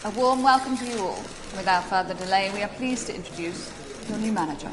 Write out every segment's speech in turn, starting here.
A warm welcome to you all. Without further delay, we are pleased to introduce your new manager.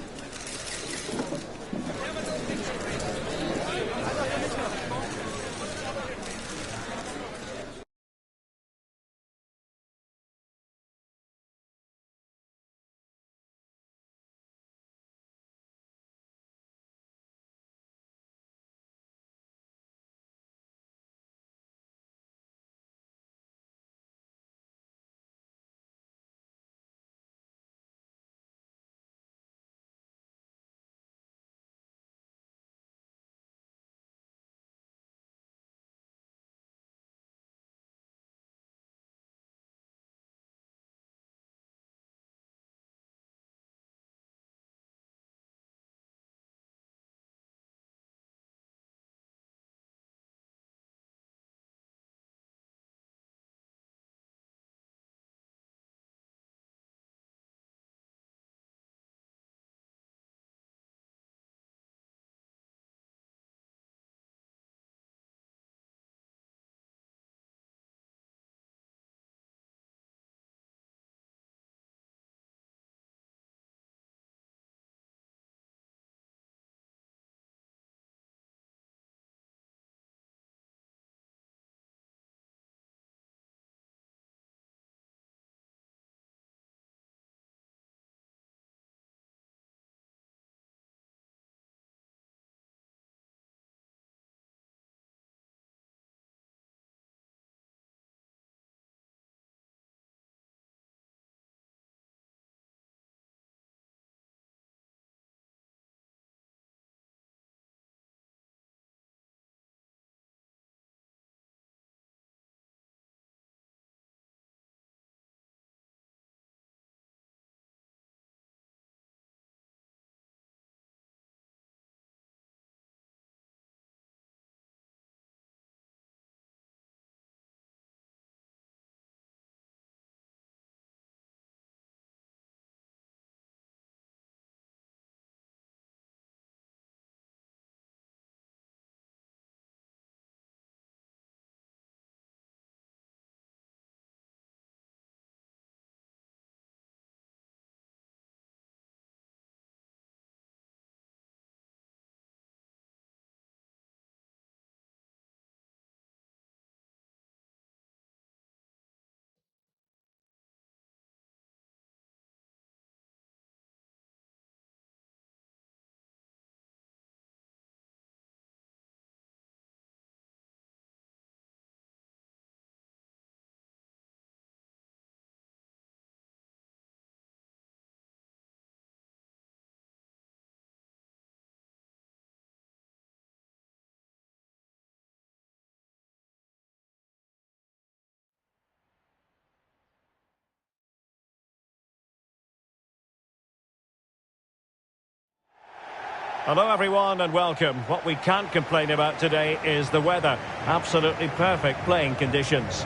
Hello everyone and welcome. What we can't complain about today is the weather. Absolutely perfect playing conditions.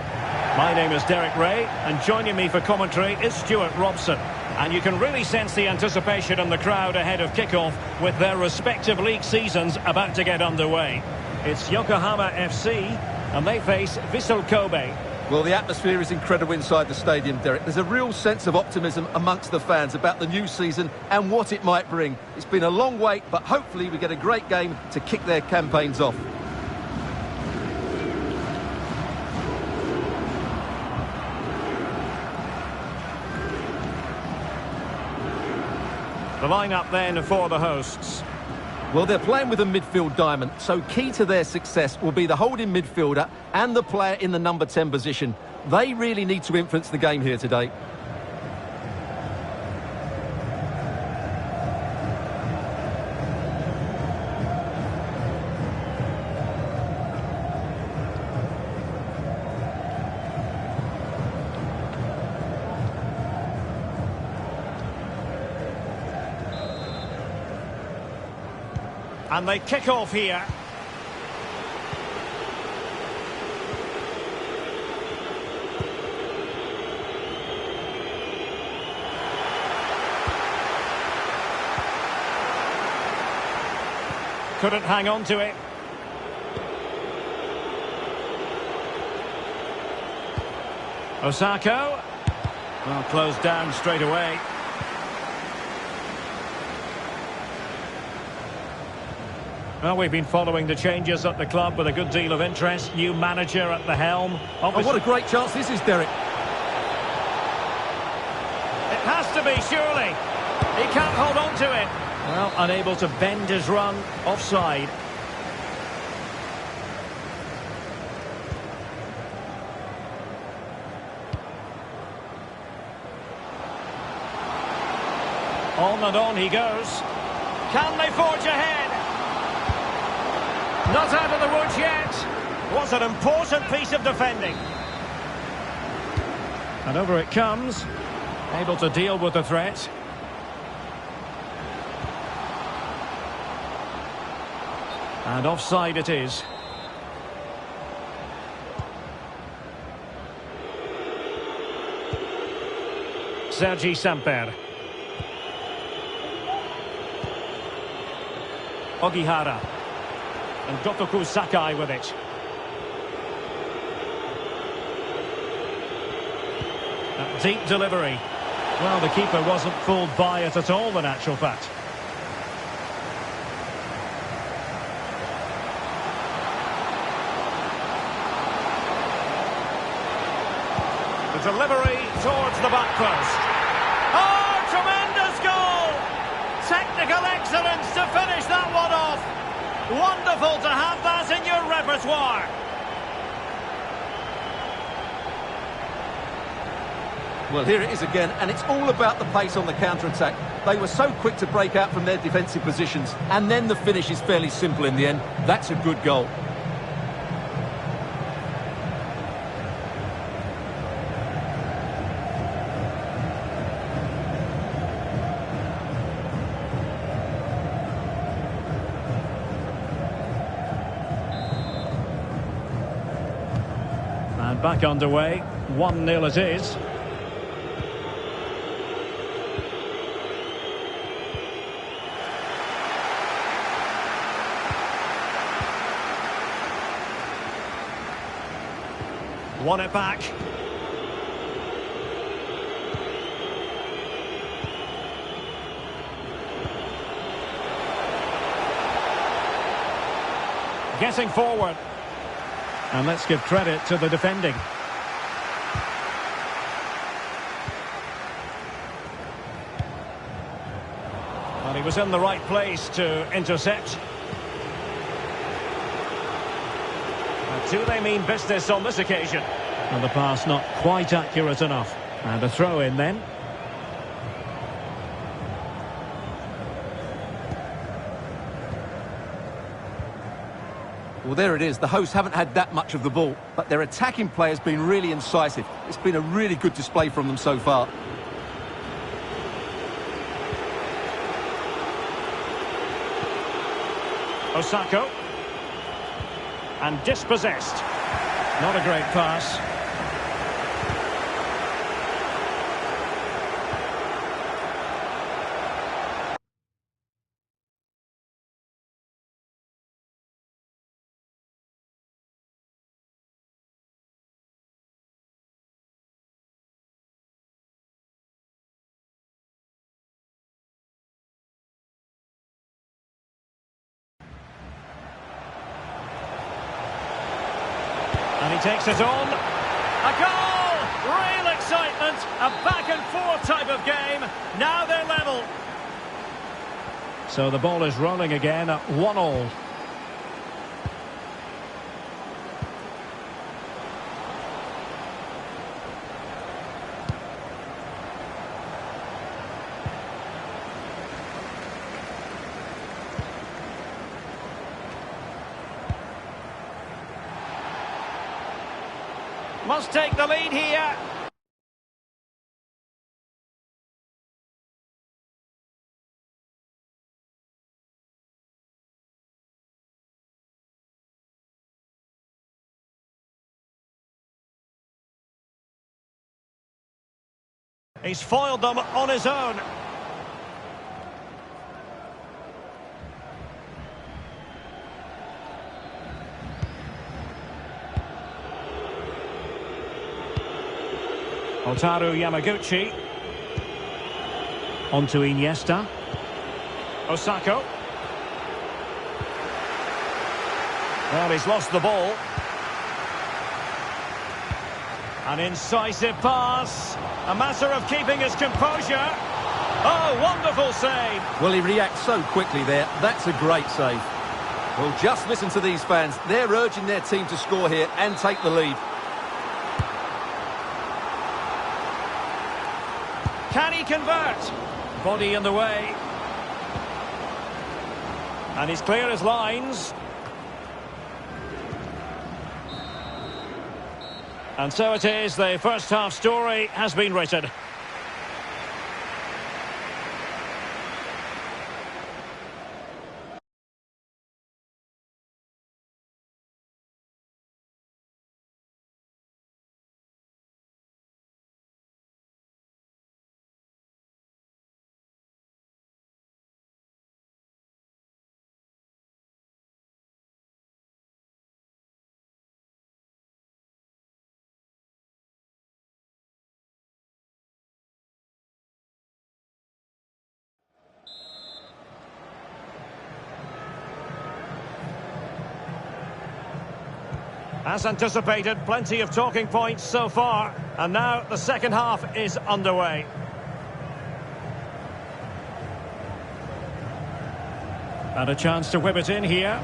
My name is Derek Ray and joining me for commentary is Stuart Robson. And you can really sense the anticipation in the crowd ahead of kickoff with their respective league seasons about to get underway. It's Yokohama FC and they face Vissel Kobe. Well, the atmosphere is incredible inside the stadium, Derek. There's a real sense of optimism amongst the fans about the new season and what it might bring. It's been a long wait, but hopefully we get a great game to kick their campaigns off. The lineup then for the hosts. Well, they're playing with a midfield diamond, so key to their success will be the holding midfielder and the player in the number 10 position. They really need to influence the game here today. And they kick off here. Couldn't hang on to it. Osako. Well, closed down straight away. Well, we've been following the changes at the club with a good deal of interest. New manager at the helm. Oh, what a great chance this is, Derek. It has to be, surely. He can't hold on to it. Well, unable to bend his run. Offside. On and on he goes. Can they forge ahead? Not out of the woods yet. Was an important piece of defending. And over it comes. Able to deal with the threat. And offside it is. Sergi Samper. Ogihara. And Gotoku Sakai with it. That deep delivery. Well, the keeper wasn't fooled by it at all, in actual fact. The delivery towards the back post. Oh, tremendous goal! Technical excellence to finish that one off. Wonderful to have that in your repertoire. Well, here it is again, and it's all about the pace on the counter-attack. They were so quick to break out from their defensive positions, and then the finish is fairly simple in the end. That's a good goal. And back underway. 1-0 it is. Won it back. Getting forward. And let's give credit to the defending. Well, he was in the right place to intercept. Do they mean business on this occasion? And the pass not quite accurate enough. And a throw in then. Well, there it is. The hosts haven't had that much of the ball, but their attacking play has been really incisive. It's been a really good display from them so far. Osako. And dispossessed. Not a great pass. And he takes it on. A goal! Real excitement. A back-and-forth type of game. Now they're level. So the ball is rolling again at 1-1. Must take the lead here. He's foiled them on his own. Otaru Yamaguchi. On to Iniesta. Osako. Well, he's lost the ball. An incisive pass. A matter of keeping his composure. Oh, wonderful save. Well, he reacts so quickly there. That's a great save. Well, just listen to these fans. They're urging their team to score here and take the lead. Can he convert? Body in the way. And he's clear as lines. And so it is, the first half story has been written. As anticipated, plenty of talking points so far. And now the second half is underway. And a chance to whip it in here.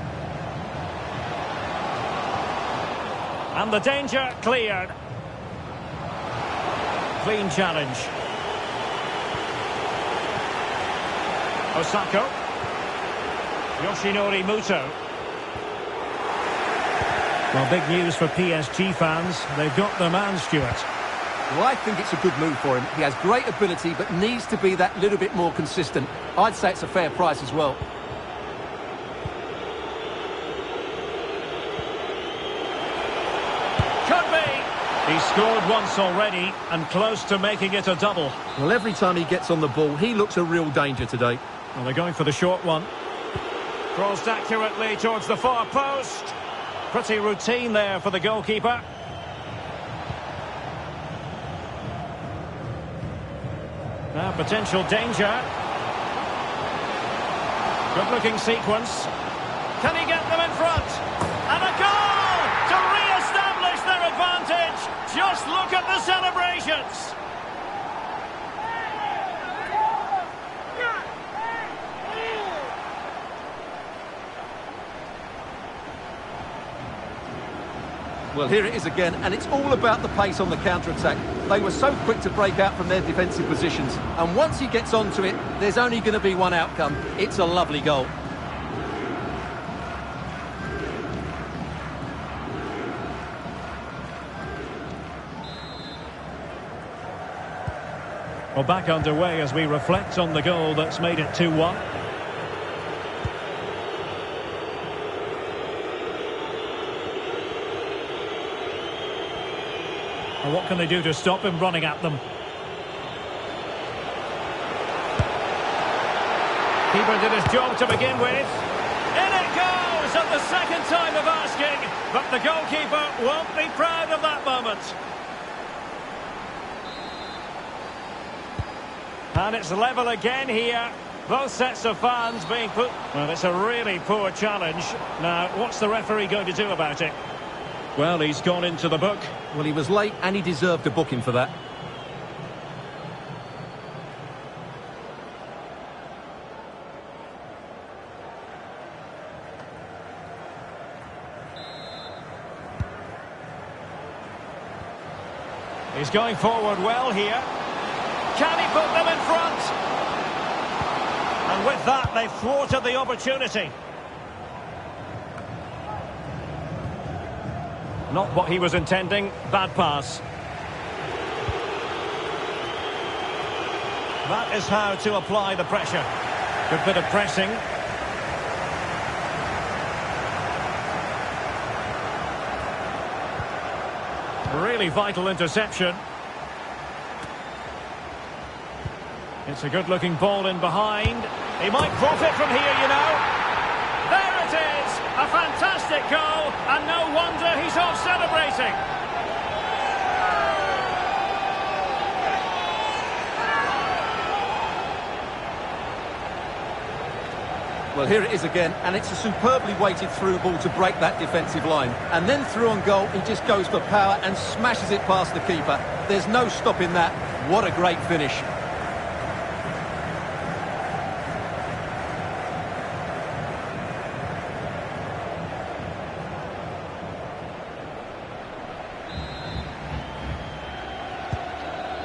And the danger cleared. Clean challenge. Osako. Yoshinori Muto. Well, big news for PSG fans. They've got their man, Stuart. Well, I think it's a good move for him. He has great ability, but needs to be that little bit more consistent. I'd say it's a fair price as well. Could be. He's scored once already and close to making it a double. Well, every time he gets on the ball, he looks a real danger today. Well, they're going for the short one. Crossed accurately towards the far post. Pretty routine there for the goalkeeper. Now potential danger. Good-looking sequence. Can he get them in front? And a goal to re-establish their advantage. Just look at the celebrations. Well, here it is again, and it's all about the pace on the counter-attack. They were so quick to break out from their defensive positions, and once he gets onto it, there's only going to be one outcome. It's a lovely goal. Well, back underway as we reflect on the goal that's made it 2-1. Well, what can they do to stop him running at them? Keeper did his job to begin with. In it goes at the second time of asking, but the goalkeeper won't be proud of that moment. And it's level again here. Both sets of fans being put... Well, it's a really poor challenge. Now, what's the referee going to do about it? Well, he's gone into the book. Well, he was late and he deserved a booking for that. He's going forward well here. Can he put them in front? And with that, they've thwarted the opportunity. Not what he was intending. Bad pass. That is how to apply the pressure. Good bit of pressing. Really vital interception. It's a good-looking ball in behind. He might profit from here, you know. There it is! A fantastic goal, and no wonder he's off celebrating. Well, here it is again, and it's a superbly weighted through ball to break that defensive line. And then through on goal, he just goes for power and smashes it past the keeper. There's no stopping that. What a great finish.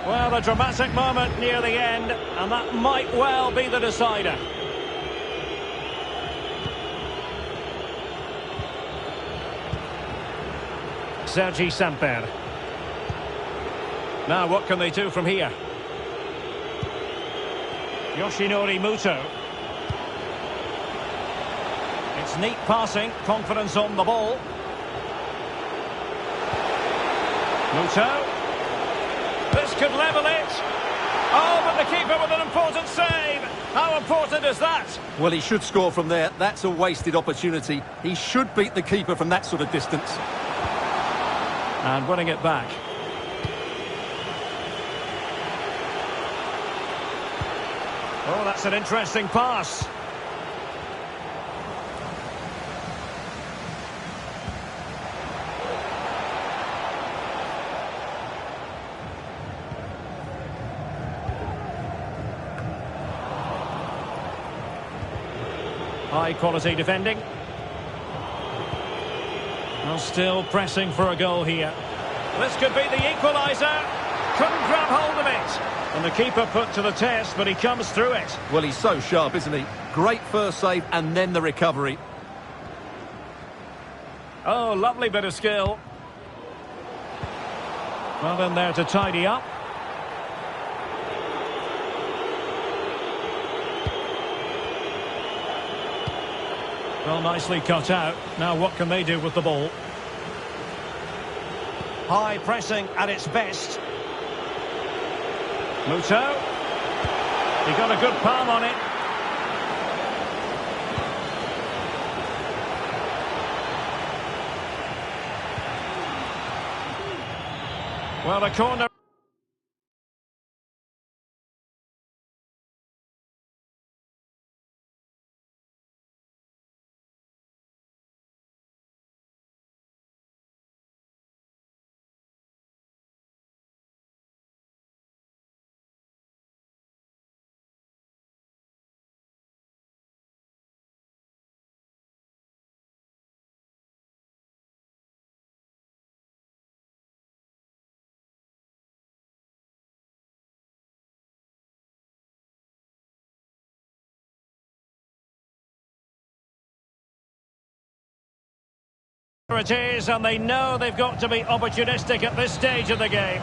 Well, a dramatic moment near the end, and that might well be the decider. Sergi Samper. Now, what can they do from here? Yoshinori Muto. It's neat passing, confidence on the ball. Muto. This could level it. Oh, but the keeper with an important save. How important is that? Well, he should score from there. That's a wasted opportunity. He should beat the keeper from that sort of distance. And winning it back. Oh, that's an interesting pass. High quality defending. Well, still pressing for a goal here. This could be the equaliser. Couldn't grab hold of it. And the keeper put to the test, but he comes through it. Well, he's so sharp, isn't he? Great first save and then the recovery. Oh, lovely bit of skill. Well, in there to tidy up. Well, nicely cut out. Now what can they do with the ball? High pressing at its best. Muto. He got a good palm on it. Well, the corner. It is, and they know they've got to be opportunistic at this stage of the game.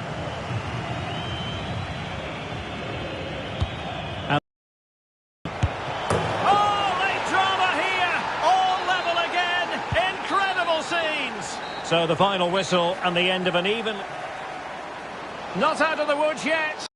Oh, late drama here! All level again! Incredible scenes! So the final whistle and the end of an even... Not out of the woods yet!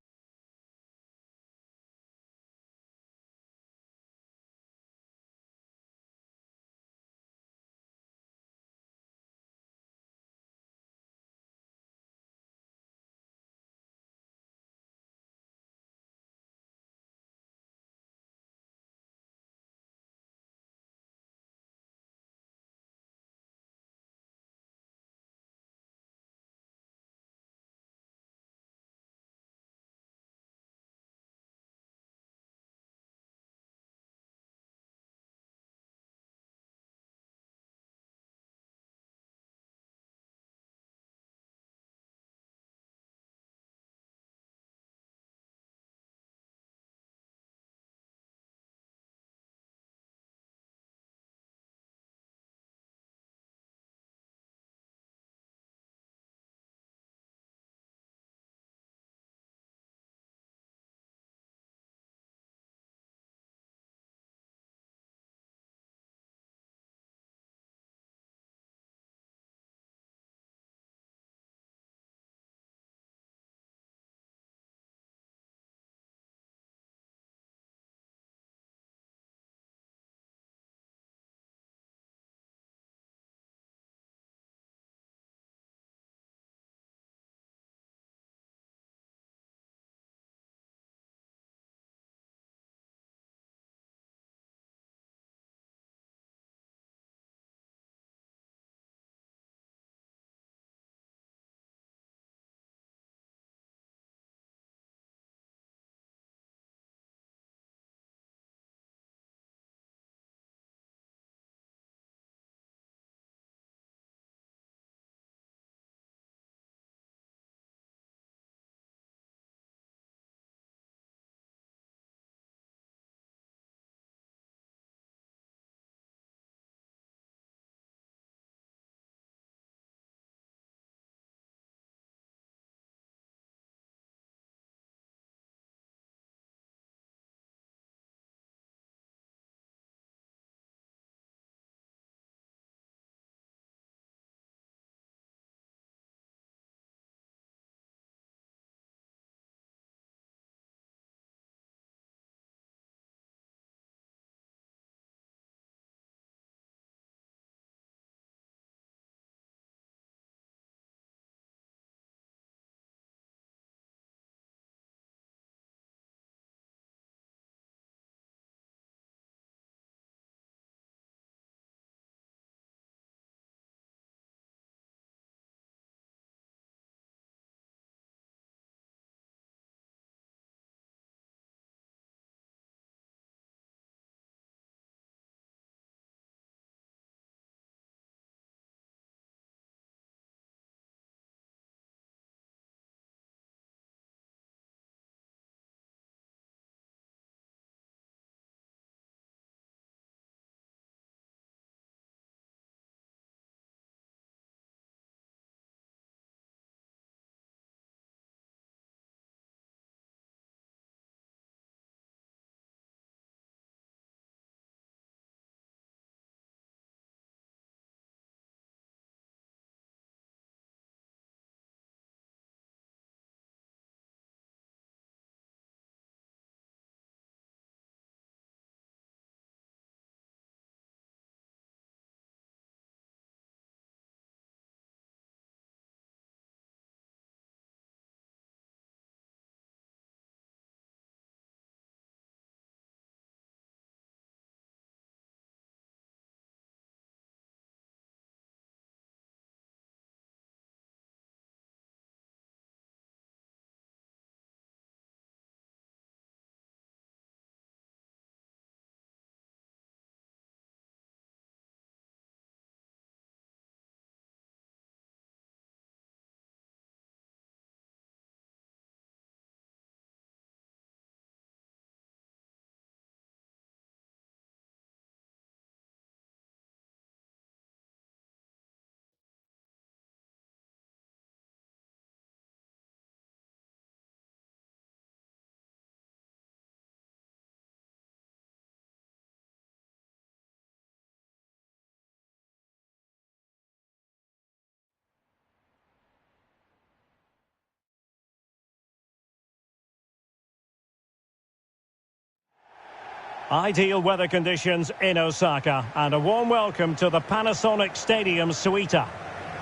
Ideal weather conditions in Osaka, and a warm welcome to the Panasonic Stadium Suita.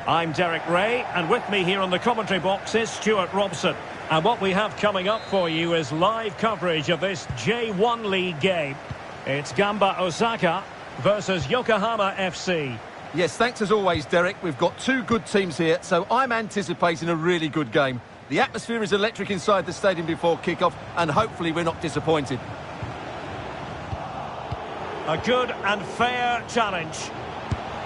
I'm Derek Ray, and with me here on the commentary box is Stuart Robson. And what we have coming up for you is live coverage of this J1 League game. It's Gamba Osaka versus Yokohama FC. Yes, thanks as always, Derek. We've got two good teams here, so I'm anticipating a really good game. The atmosphere is electric inside the stadium before kick-off, and hopefully we're not disappointed. A good and fair challenge.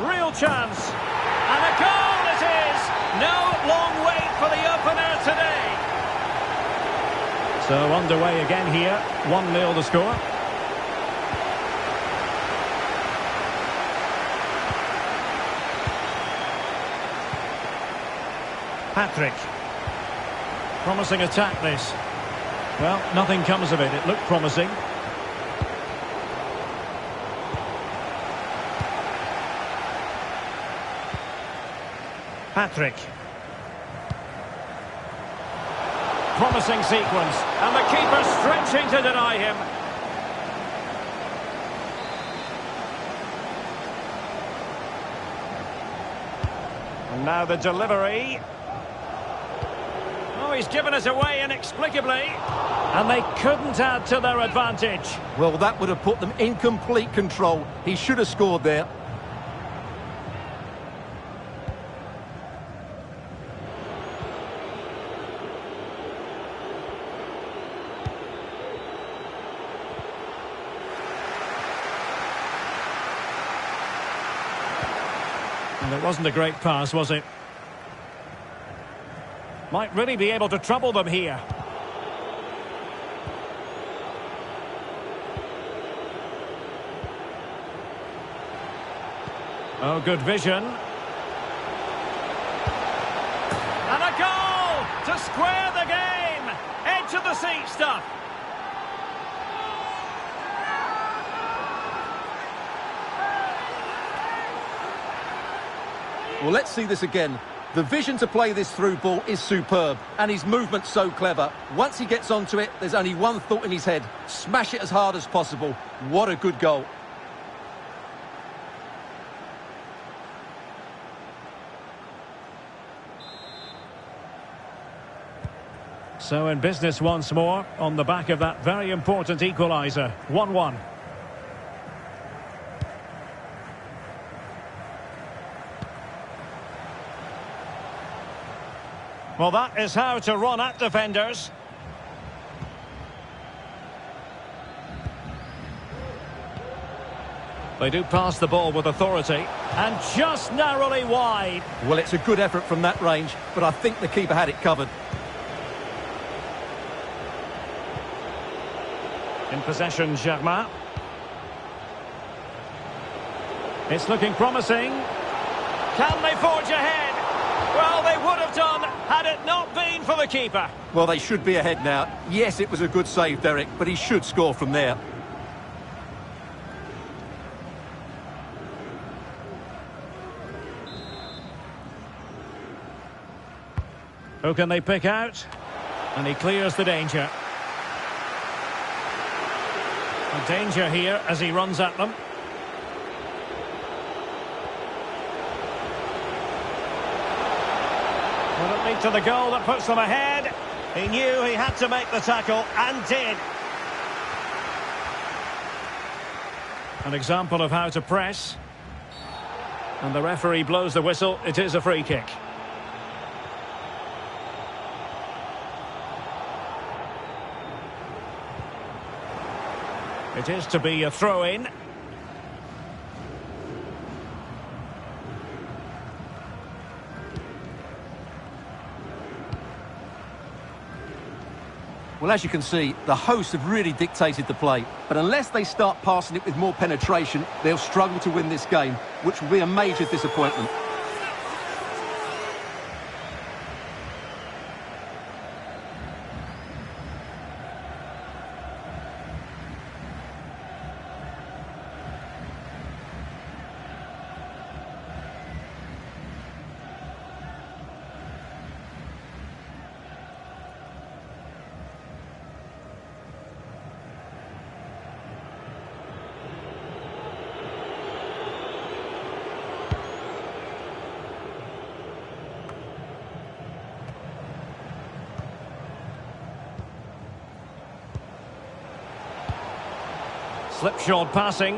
Real chance. And a goal it is! No long wait for the opener today. So underway again here. 1-0 the score. Patrick. Promising attack this. Well, nothing comes of it. It looked promising. Patrick. Promising sequence. And the keeper stretching to deny him. And now the delivery. Oh, he's given us away inexplicably. And they couldn't add to their advantage. Well, that would have put them in complete control. He should have scored there. And it wasn't a great pass, was it? Might really be able to trouble them here. Oh, good vision. And a goal to square the game. Edge of the seat stuff. Well, let's see this again. The vision to play this through ball is superb, and his movement's so clever. Once he gets onto it, there's only one thought in his head. Smash it as hard as possible. What a good goal. So in business once more, on the back of that very important equaliser. 1-1. Well, that is how to run at defenders. They do pass the ball with authority, and just narrowly wide. Well, it's a good effort from that range, but I think the keeper had it covered. In possession, Germain. It's looking promising. Can they forge ahead? Well, they would have done had it not been for the keeper. Well, they should be ahead now. Yes, it was a good save, Derek, but he should score from there. Who can they pick out? And he clears the danger. A danger here as he runs at them. Will it lead to the goal that puts them ahead? He knew he had to make the tackle, and did. An example of how to press. And the referee blows the whistle. It is a free kick. It is to be a throw-in. Well, as you can see, the hosts have really dictated the play. But unless they start passing it with more penetration, they'll struggle to win this game, which will be a major disappointment. Slipshod passing.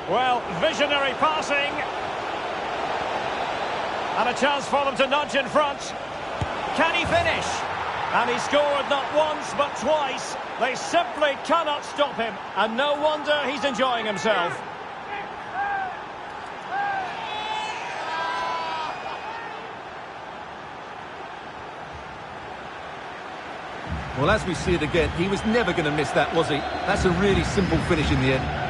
Well, visionary passing. And a chance for them to nudge in front. Can he finish? And he scored not once but twice. They simply cannot stop him. And no wonder he's enjoying himself. Well, as we see it again, he was never going to miss that, was he? That's a really simple finish in the end.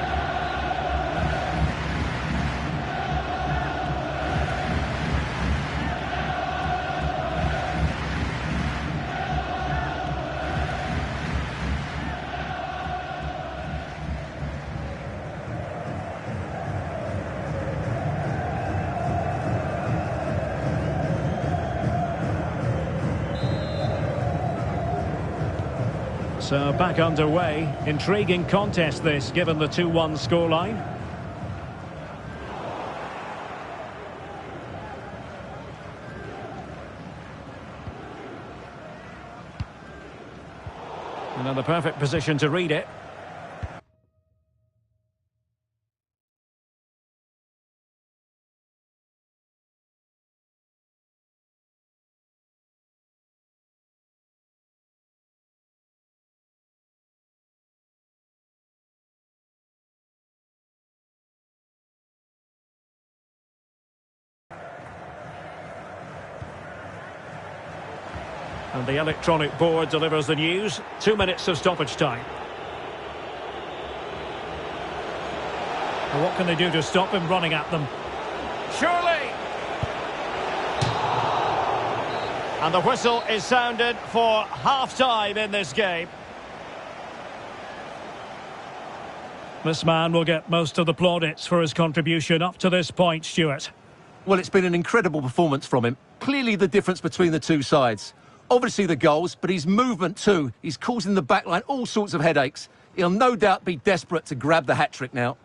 So back underway. Intriguing contest this, given the 2-1 scoreline. And in the perfect position to read it. And the electronic board delivers the news. 2 minutes of stoppage time. And what can they do to stop him running at them? Surely! And the whistle is sounded for half-time in this game. This man will get most of the plaudits for his contribution up to this point, Stuart. Well, it's been an incredible performance from him. Clearly the difference between the two sides. Obviously the goals, but his movement too. He's causing the backline all sorts of headaches. He'll no doubt be desperate to grab the hat-trick now.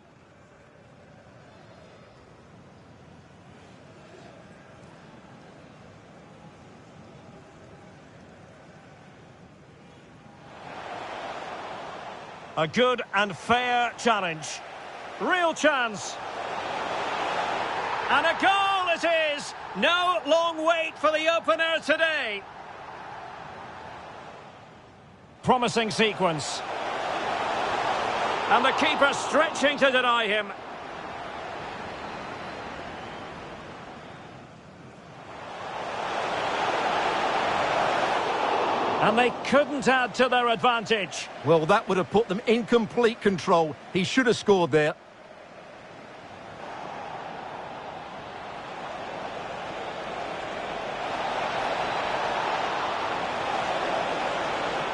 A good and fair challenge. Real chance. And a goal it is! No long wait for the opener today. Promising sequence. And the keeper stretching to deny him. And they couldn't add to their advantage. Well, that would have put them in complete control. He should have scored there.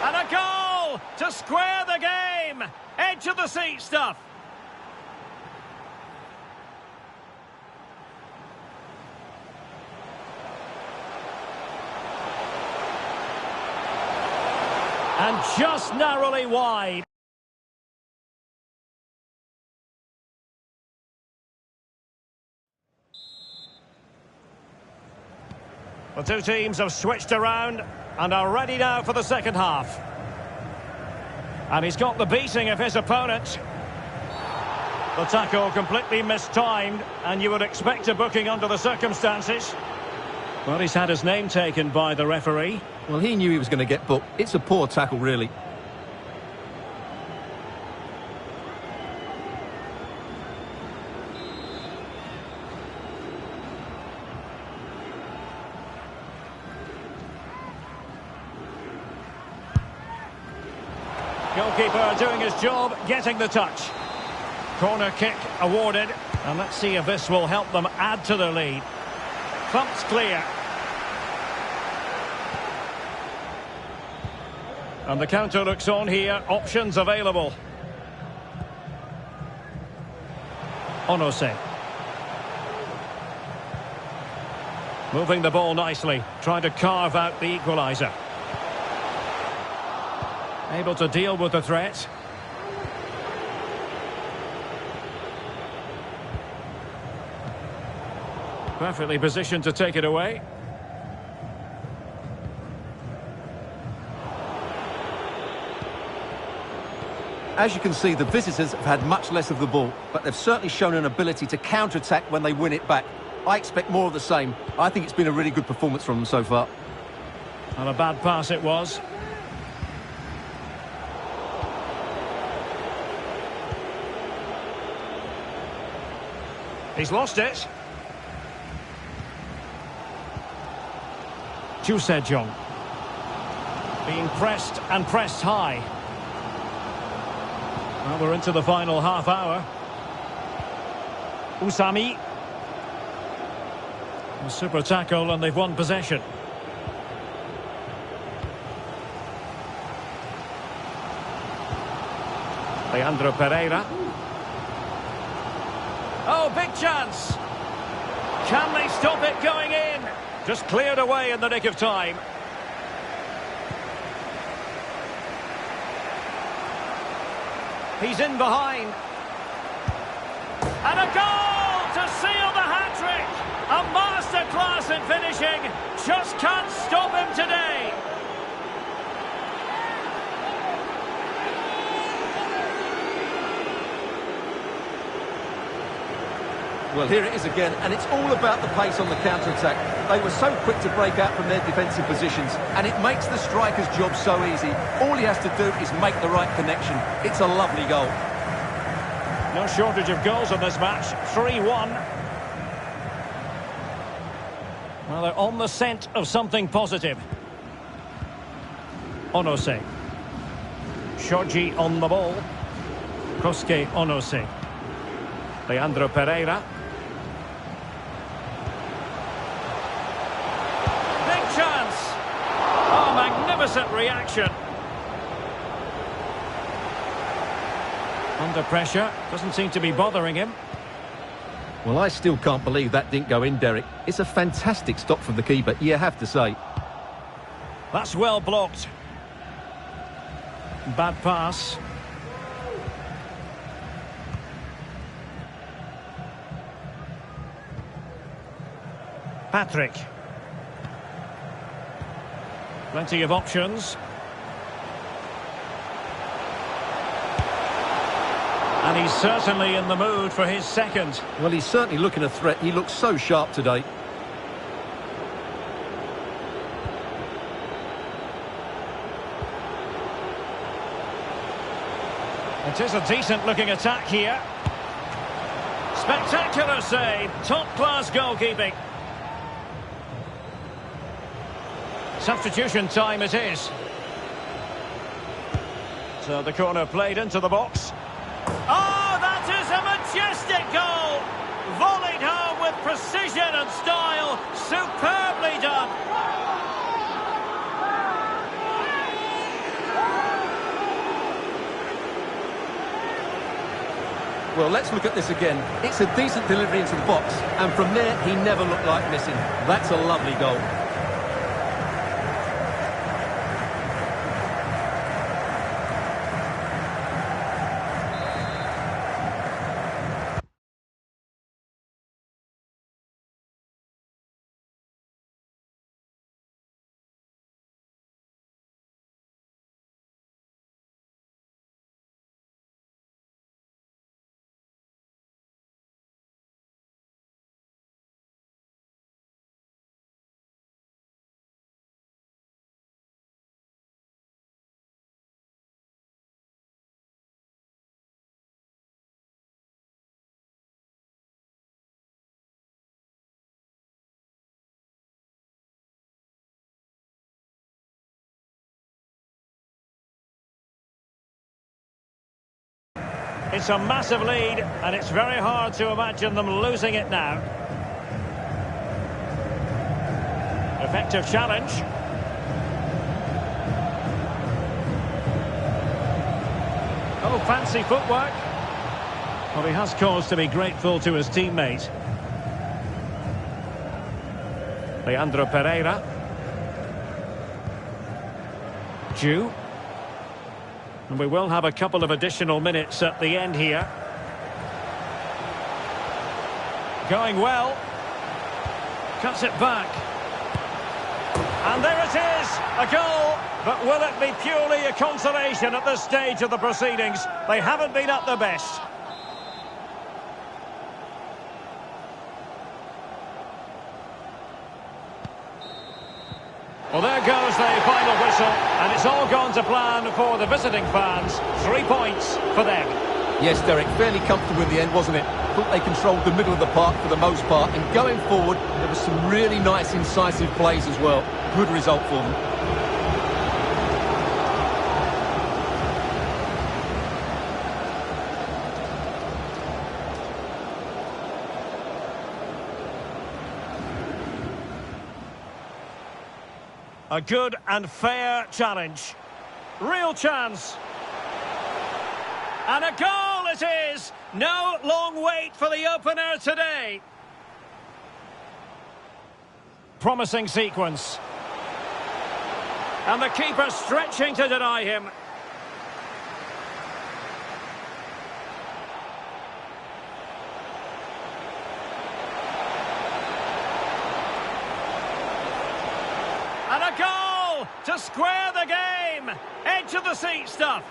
And a goal to square the game. Edge of the seat stuff. And just narrowly wide. The two teams have switched around and are ready now for the second half. And he's got the beating of his opponent. The tackle completely mistimed, and you would expect a booking under the circumstances. Well, he's had his name taken by the referee. Well, he knew he was going to get booked. It's a poor tackle, really. Goalkeeper doing his job, getting the touch. Corner kick awarded, and let's see if this will help them add to their lead. Thumped clear. And the counter looks on here, options available. Onose. Moving the ball nicely, trying to carve out the equaliser. Able to deal with the threat. Perfectly positioned to take it away. As you can see, the visitors have had much less of the ball, but they've certainly shown an ability to counter-attack when they win it back. I expect more of the same. I think it's been a really good performance from them so far. And a bad pass it was. He's lost it. Chu Sejong. Being pressed and pressed high. Well, we're into the final half hour. Usami. A super tackle and they've won possession. Leandro Pereira. Oh, big chance. Can they stop it going in? Just cleared away in the nick of time. He's in behind. And a goal to seal the hat-trick. A masterclass in finishing. Just can't stop him today. Well, here it is again, and it's all about the pace on the counter-attack. They were so quick to break out from their defensive positions, and it makes the striker's job so easy. All he has to do is make the right connection. It's a lovely goal. No shortage of goals in this match. 3-1. Well, they're on the scent of something positive. Onose. Shoji on the ball. Kosuke Onose. Leandro Pereira. Big chance. Oh, magnificent reaction. Under pressure. Doesn't seem to be bothering him. Well, I still can't believe that didn't go in, Derek. It's a fantastic stop from the keeper, you have to say. That's well blocked. Bad pass. Patrick. Plenty of options. And he's certainly in the mood for his second. Well, he's certainly looking a threat. He looks so sharp today. It is a decent-looking attack here. Spectacular save. Top-class goalkeeping. Substitution time it is. So the corner played into the box. Oh, that is a majestic goal! Volleyed home with precision and style. Superbly done. Well, let's look at this again. It's a decent delivery into the box, and from there, he never looked like missing. That's a lovely goal. It's a massive lead, and it's very hard to imagine them losing it now. Effective challenge. Oh, fancy footwork. Well, he has cause to be grateful to his teammate. Leandro Pereira. Ju. And we will have a couple of additional minutes at the end here. Going well. Cuts it back. And there it is, a goal. But will it be purely a consolation at this stage of the proceedings? They haven't been at their best. Well, there goes the final whistle, and it's all gone to plan for the visiting fans. 3 points for them. Yes, Derek, fairly comfortable in the end, wasn't it? Thought they controlled the middle of the park for the most part, and going forward, there were some really nice, incisive plays as well. Good result for them. A good and fair challenge. Real chance. And a goal it is! No long wait for the opener today. Promising sequence. And the keeper stretching to deny him. And a goal to square the game. Edge of the seat stuff.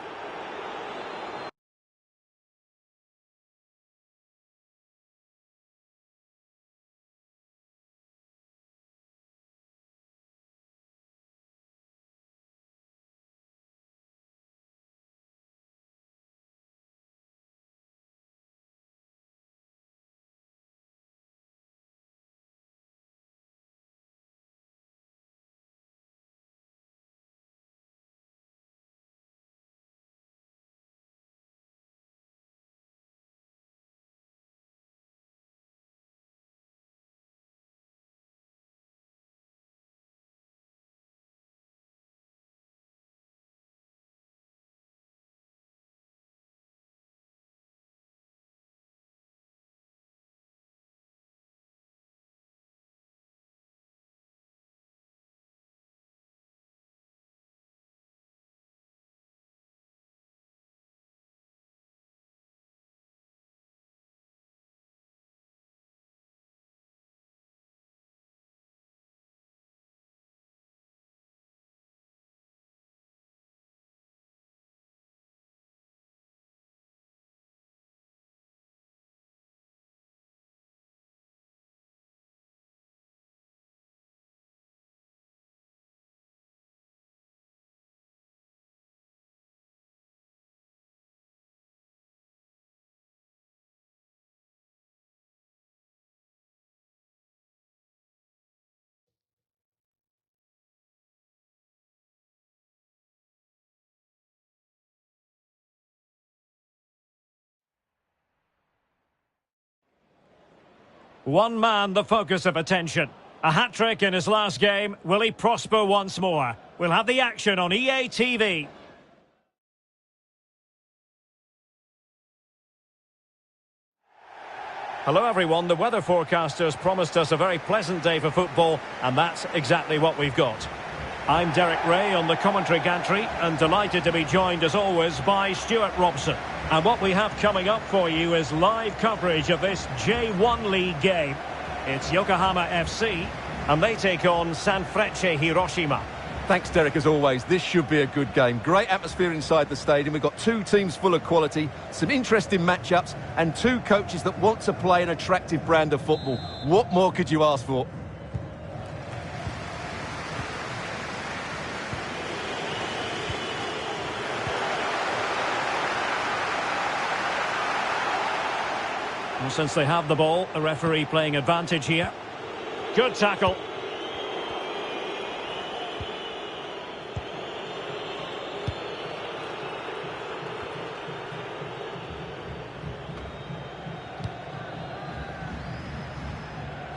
One man the focus of attention. A hat-trick in his last game. Will he prosper once more? We'll have the action on EA TV. Hello everyone, the weather forecasters promised us a very pleasant day for football, and that's exactly what we've got. I'm Derek Ray on the commentary gantry, and delighted to be joined as always by Stuart Robson. And what we have coming up for you is live coverage of this J1 League game. It's Yokohama FC, and they take on Sanfrecce Hiroshima. Thanks, Derek, as always. This should be a good game. Great atmosphere inside the stadium. We've got two teams full of quality, some interesting matchups, and two coaches that want to play an attractive brand of football. What more could you ask for? Well, since they have the ball, the referee playing advantage here. Good tackle.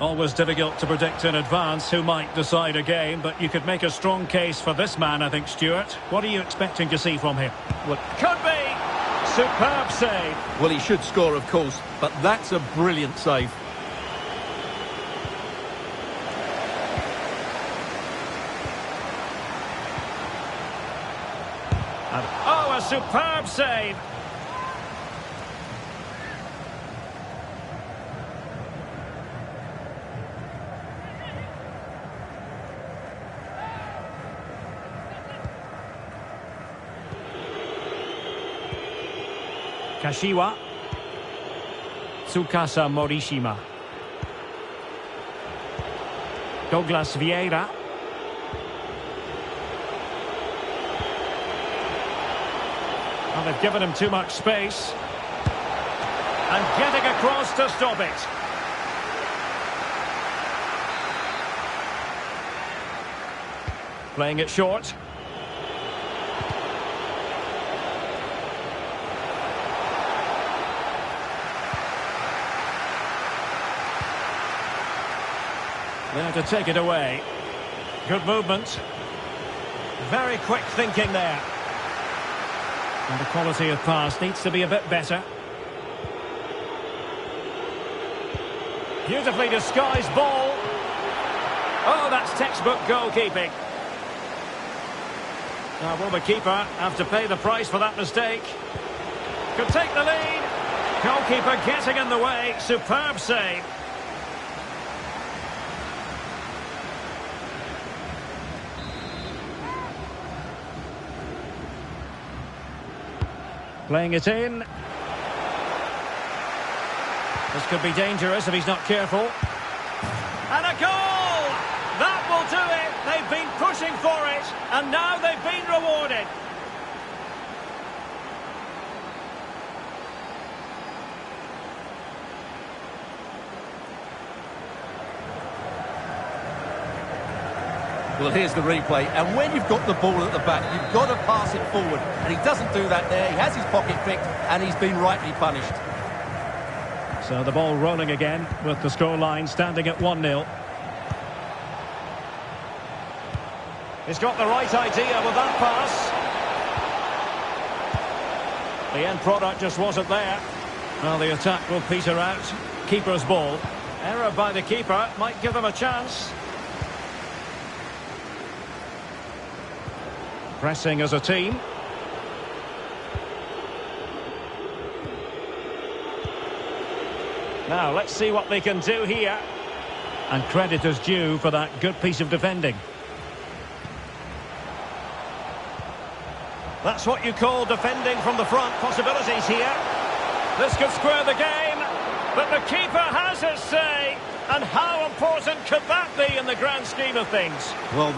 Always difficult to predict in advance who might decide a game, but you could make a strong case for this man, I think, Stuart. What are you expecting to see from him? Well, could be! Superb save. Well, he should score, of course, but that's a brilliant save. And, oh, a superb save. Kashiwa. Tsukasa Morishima. Douglas Vieira. And they've given him too much space. And getting across to stop it. Playing it short. There to take it away. Good movement. Very quick thinking there. And the quality of pass needs to be a bit better. Beautifully disguised ball. Oh, that's textbook goalkeeping. Now, will the keeper have to pay the price for that mistake? Could take the lead. Goalkeeper getting in the way. Superb save. Playing it in. This could be dangerous if he's not careful. And a goal! That will do it. They've been pushing for it, and now they've been rewarded. Well, here's the replay, and when you've got the ball at the back, you've got to pass it forward, and he doesn't do that there. He has his pocket picked, and he's been rightly punished. So the ball rolling again, with the scoreline standing at 1-0. He's got the right idea with that pass. The end product just wasn't there. Well, the attack will peter out. Keeper's ball. Error by the keeper might give them a chance. Pressing as a team. Now, let's see what they can do here. And credit is due for that good piece of defending. That's what you call defending from the front. Possibilities here. This could square the game. But the keeper has his say. And how important could that be in the grand scheme of things? Well,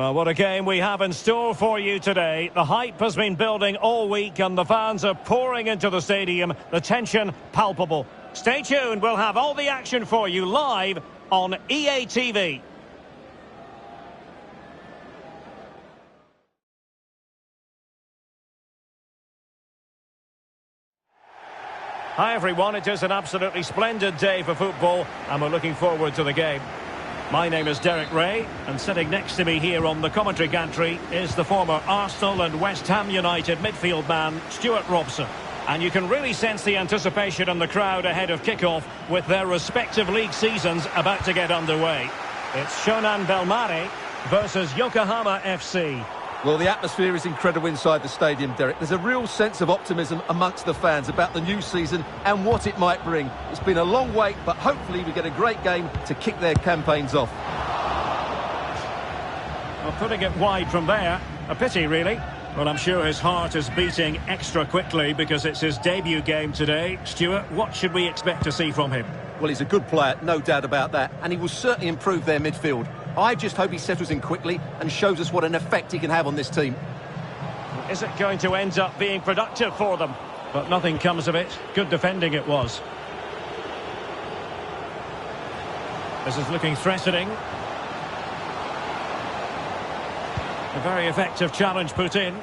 Well, what a game we have in store for you today. The hype has been building all week and the fans are pouring into the stadium. The tension palpable. Stay tuned, we'll have all the action for you live on EA TV. Hi everyone, it is an absolutely splendid day for football and we're looking forward to the game. My name is Derek Ray, and sitting next to me here on the commentary gantry is the former Arsenal and West Ham United midfield man, Stuart Robson. And you can really sense the anticipation in the crowd ahead of kick-off with their respective league seasons about to get underway. It's Shonan Belmare versus Yokohama FC. Well, the atmosphere is incredible inside the stadium, Derek. There's a real sense of optimism amongst the fans about the new season and what it might bring. It's been a long wait, but hopefully we get a great game to kick their campaigns off. Well, putting it wide from there, a pity really. Well, I'm sure his heart is beating extra quickly because it's his debut game today. Stuart, what should we expect to see from him? Well, he's a good player, no doubt about that, and he will certainly improve their midfield. I just hope he settles in quickly and shows us what an effect he can have on this team. Is it going to end up being productive for them? But nothing comes of it. Good defending it was. This is looking threatening. A very effective challenge put in.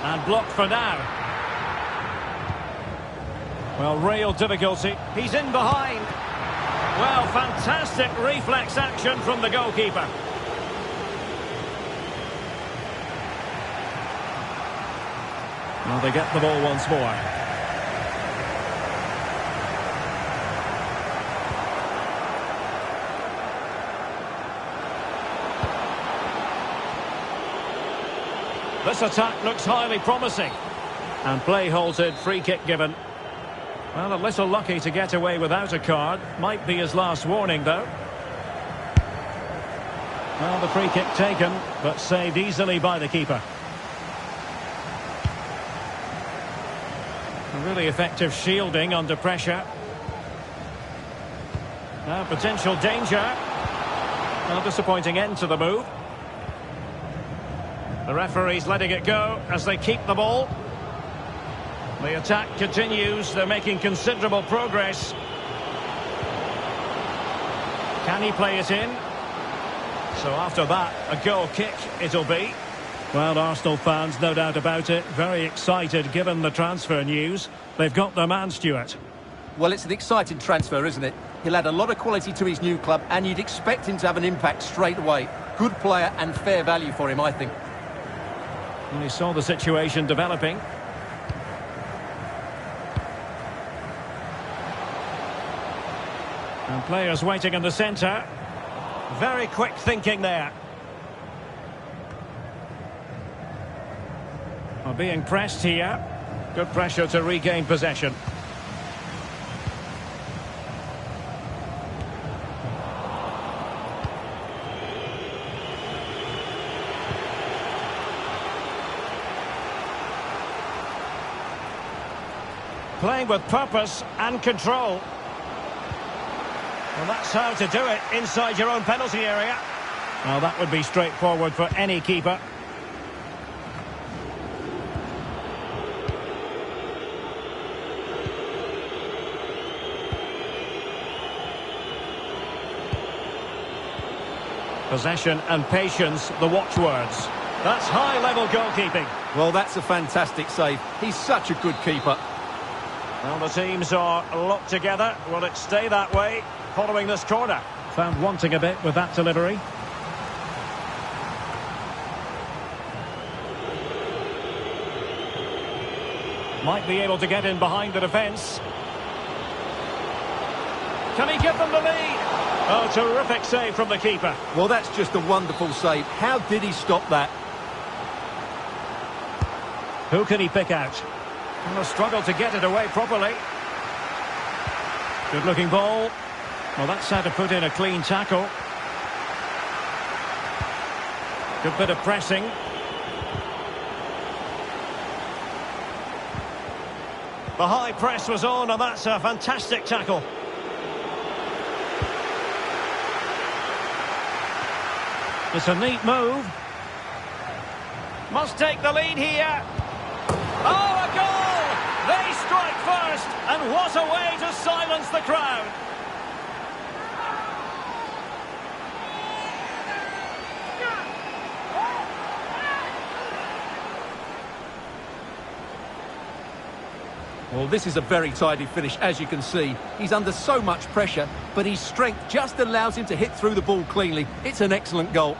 And blocked for now. Well, real difficulty. He's in behind. Well, fantastic reflex action from the goalkeeper. Well, they get the ball once more. This attack looks highly promising. And play halted, free kick given. Well, a little lucky to get away without a card. Might be his last warning, though. Well, the free kick taken, but saved easily by the keeper. A really effective shielding under pressure. Now, potential danger. Well, disappointing end to the move. The referee's letting it go as they keep the ball. The attack continues. They're making considerable progress. Can he play it in? So after that, a goal kick it'll be. Well, Arsenal fans, no doubt about it, very excited given the transfer news. They've got their man, Stuart. Well, it's an exciting transfer, isn't it? He'll add a lot of quality to his new club, and you'd expect him to have an impact straight away. Good player and fair value for him, I think. Well, he saw the situation developing. And players waiting in the centre. Very quick thinking there. Well, being pressed here. Good pressure to regain possession. Playing with purpose and control. Well, that's how to do it inside your own penalty area. Well, that would be straightforward for any keeper. Possession and patience, the watchwords. That's high-level goalkeeping. Well, that's a fantastic save. He's such a good keeper. Well, the teams are locked together. Will it stay that way following this corner? Found wanting a bit with that delivery. Might be able to get in behind the defence. Can he give them the lead? Oh, terrific save from the keeper. Well, that's just a wonderful save. How did he stop that? Who can he pick out? And a struggle to get it away properly. Good looking ball. Well, that's how to put in a clean tackle. Good bit of pressing. The high press was on, and that's a fantastic tackle. It's a neat move. Must take the lead here. Oh, a goal! They strike first, and what a way to silence the crowd. Well, this is a very tidy finish, as you can see. He's under so much pressure, but his strength just allows him to hit through the ball cleanly. It's an excellent goal.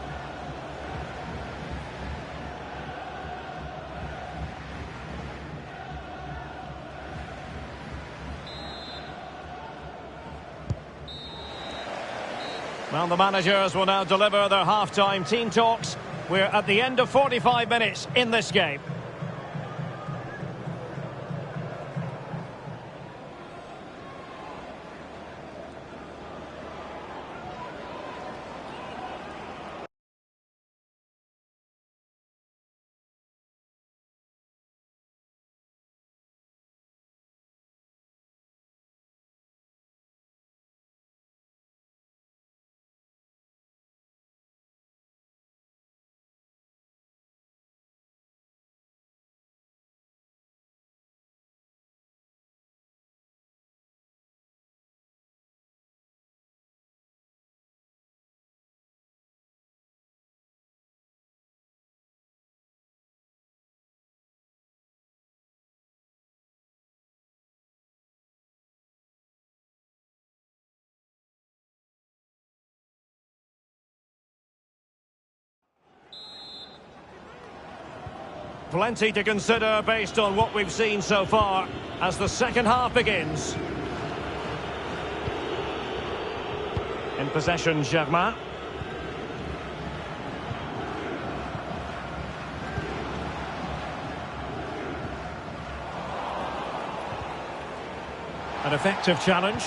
Well, the managers will now deliver their half-time team talks. We're at the end of 45 minutes in this game. Plenty to consider based on what we've seen so far as the second half begins. In possession, Germain. An effective challenge.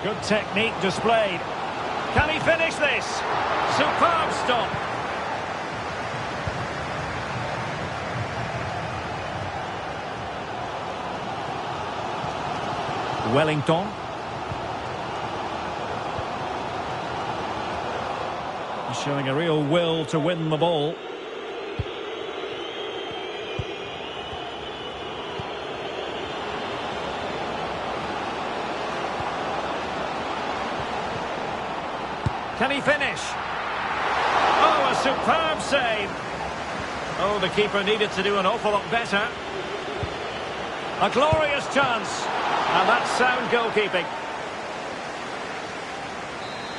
Good technique displayed. Can he finish this? Superb stop. Wellington. He's showing a real will to win the ball. Can he finish? Oh, a superb save. Oh, the keeper needed to do an awful lot better. A glorious chance. And that's sound goalkeeping.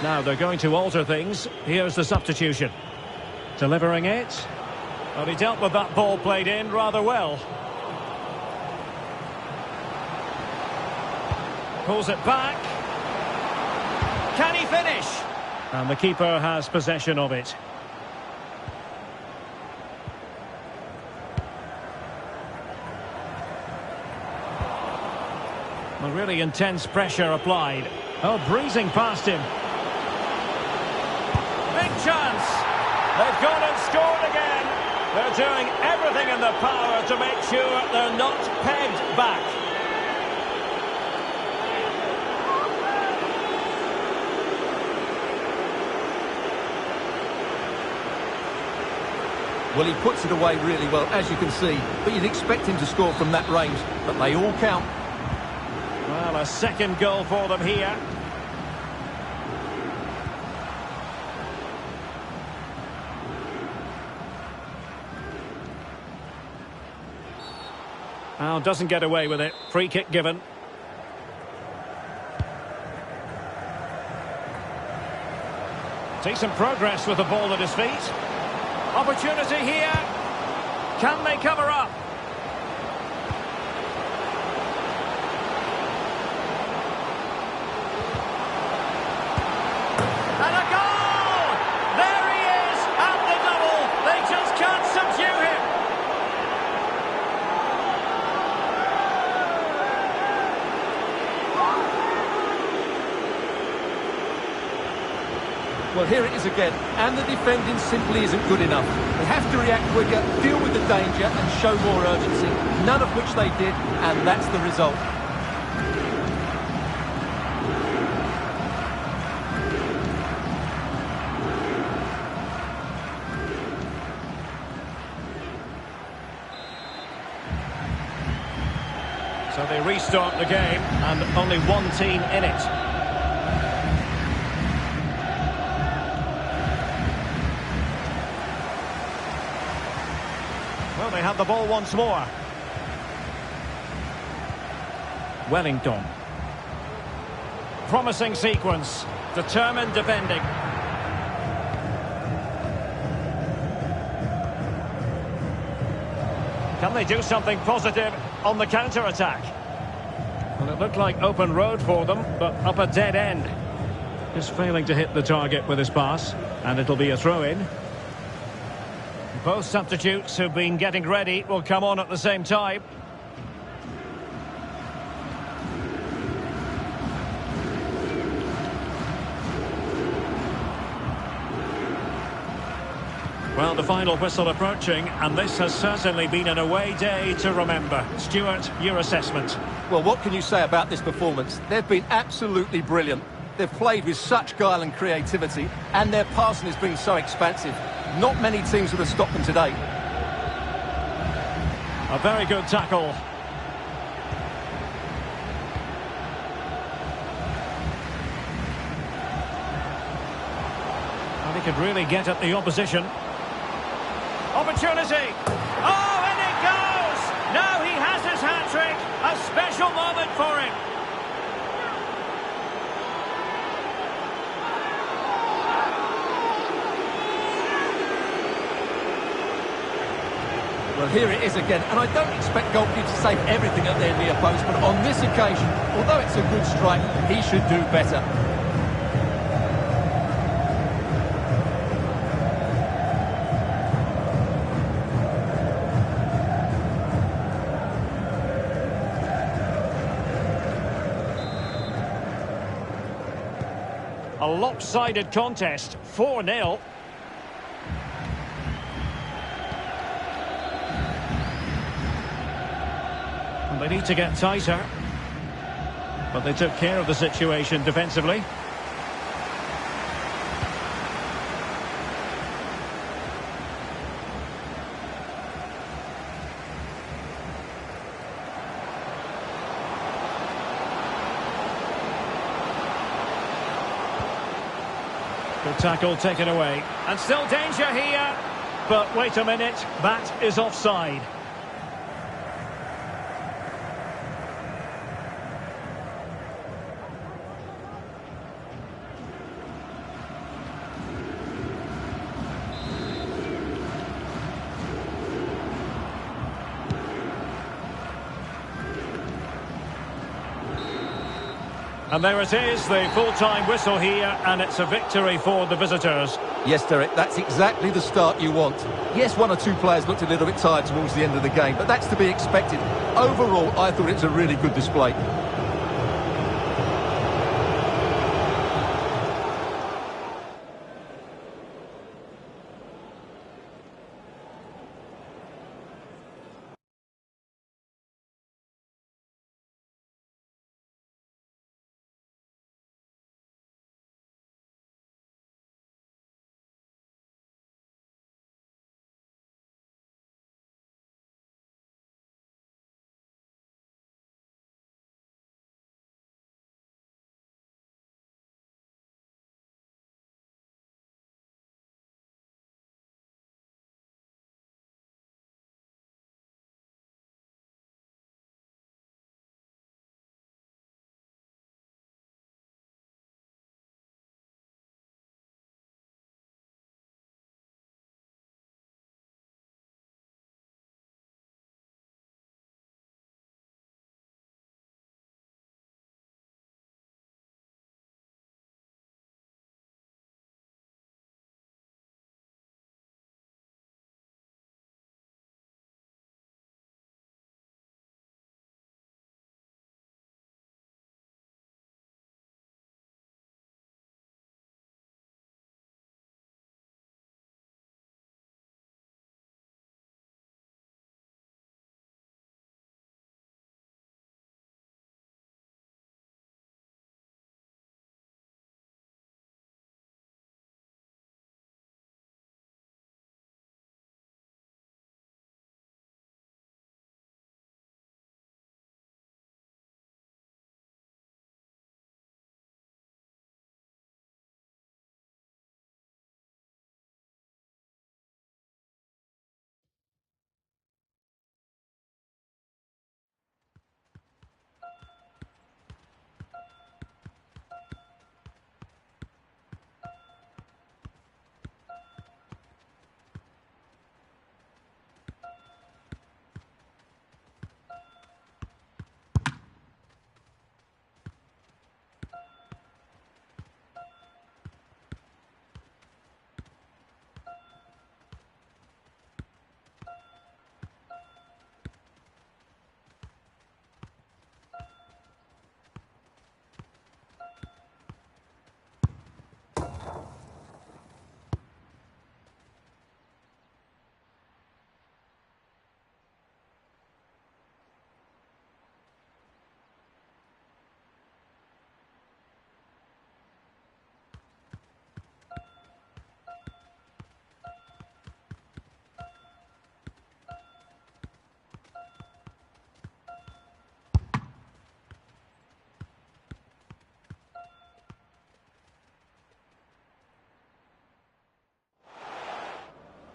Now they're going to alter things. Here's the substitution. Delivering it. Well, he dealt with that ball played in rather well. Pulls it back. Can he finish? And the keeper has possession of it. Well, really intense pressure applied. Oh, breezing past him. Big chance. They've gone and scored again. They're doing everything in their power to make sure they're not pegged back. Well, he puts it away really well, as you can see. But you'd expect him to score from that range. But they all count. Well, a second goal for them here. Oh, doesn't get away with it. Free kick given. Decent progress with the ball at his feet. Opportunity here. Can they cover up? And a goal! There he is at the double. They just can't subdue him. Well, here it is again, and the defending simply isn't good enough. They have to react quicker, deal with the danger and show more urgency, none of which they did, and that's the result. So they restart the game, and only one team in it. Well, they have the ball once more. Wellington. Promising sequence. Determined defending. Can they do something positive on the counter-attack? Well, it looked like open road for them, but up a dead end. Just failing to hit the target with his pass, and it'll be a throw-in. Both substitutes who've been getting ready will come on at the same time. Well, the final whistle approaching, and this has certainly been an away day to remember. Stuart, your assessment? Well, what can you say about this performance? They've been absolutely brilliant. They've played with such guile and creativity, and their passing has been so expansive. Not many teams would have stopped them today. A very good tackle. And he could really get at the opposition. Opportunity! Oh, and it goes! Now he has his hat-trick. A special moment for him. Well, here it is again, and I don't expect goalkeepers to save everything at their near post, but on this occasion, although it's a good strike, he should do better. A lopsided contest, 4-0. They need to get tighter, but they took care of the situation defensively. Good tackle taken away, and still danger here, but wait a minute, that is offside. And there it is, the full-time whistle here, and it's a victory for the visitors. Yes, Derek, that's exactly the start you want. Yes, one or two players looked a little bit tired towards the end of the game, but that's to be expected. Overall, I thought it was a really good display.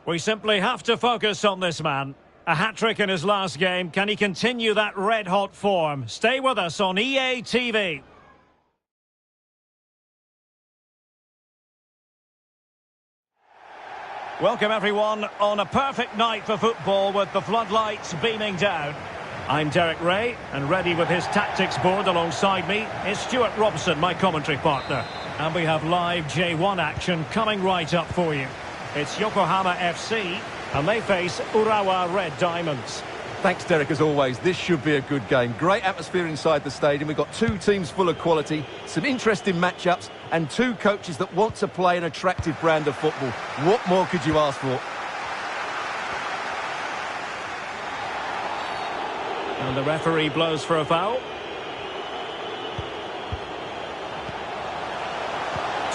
We simply have to focus on this man. A hat-trick in his last game. Can he continue that red-hot form? Stay with us on EA TV. Welcome everyone on a perfect night for football with the floodlights beaming down. I'm Derek Ray, and ready with his tactics board alongside me is Stuart Robson, my commentary partner. And we have live J1 action coming right up for you. It's Yokohama FC, and they face Urawa Red Diamonds. Thanks, Derek, as always. This should be a good game. Great atmosphere inside the stadium. We've got two teams full of quality, some interesting matchups, and two coaches that want to play an attractive brand of football. What more could you ask for? And the referee blows for a foul.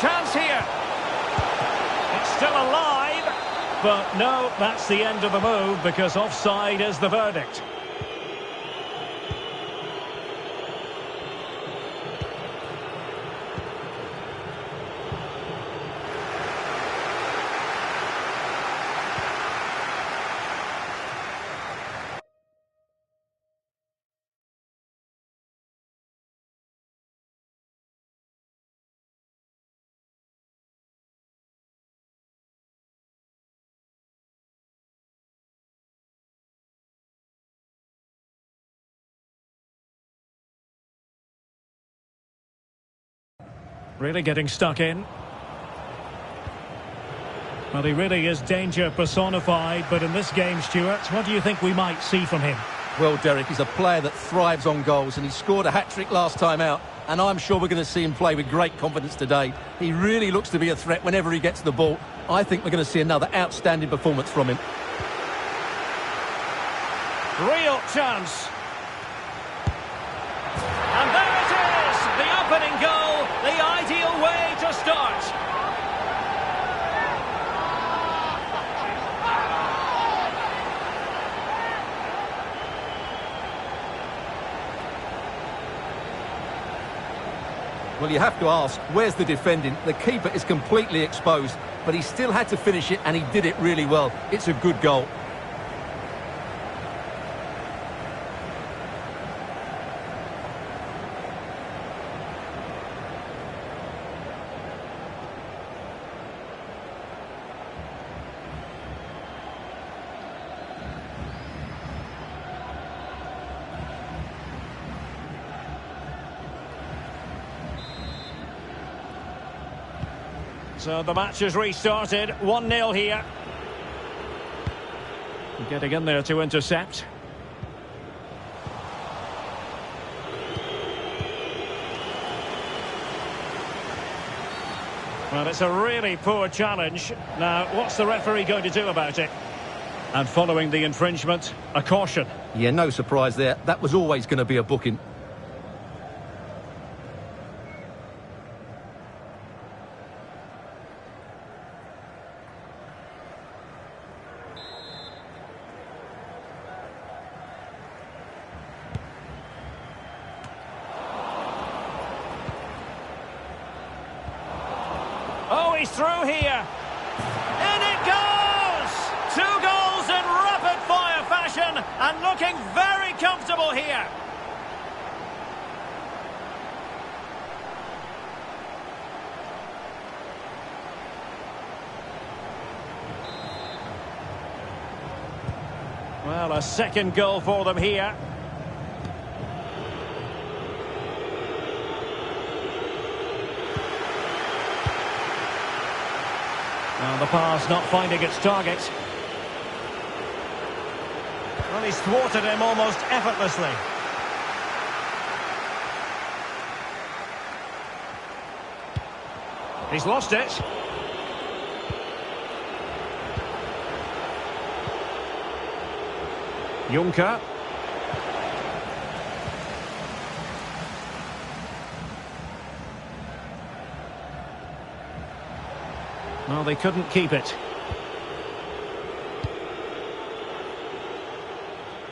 Chance here. It's still alive. But no, that's the end of the move because offside is the verdict. Really getting stuck in. Well, he really is danger personified, but in this game, Stuart, what do you think we might see from him? Well, Derek, he's a player that thrives on goals, and he scored a hat-trick last time out, and I'm sure we're going to see him play with great confidence today. He really looks to be a threat whenever he gets the ball. I think we're going to see another outstanding performance from him. Real chance. And there it is! The opening goal, the ideal way to start. Well, you have to ask, where's the defending? The keeper is completely exposed, but he still had to finish it, and he did it really well. It's a good goal. So the match has restarted, 1-0 here. Getting in there to intercept. Well, it's a really poor challenge. Now, what's the referee going to do about it? And following the infringement, a caution. Yeah, no surprise there. That was always going to be a booking. Oh, he's through here. In it goes! 2 goals in rapid-fire fashion and looking very comfortable here. Well, a second goal for them here. Well, the pass not finding its target. Well, he's thwarted him almost effortlessly. He's lost it. Juncker. Well, they couldn't keep it.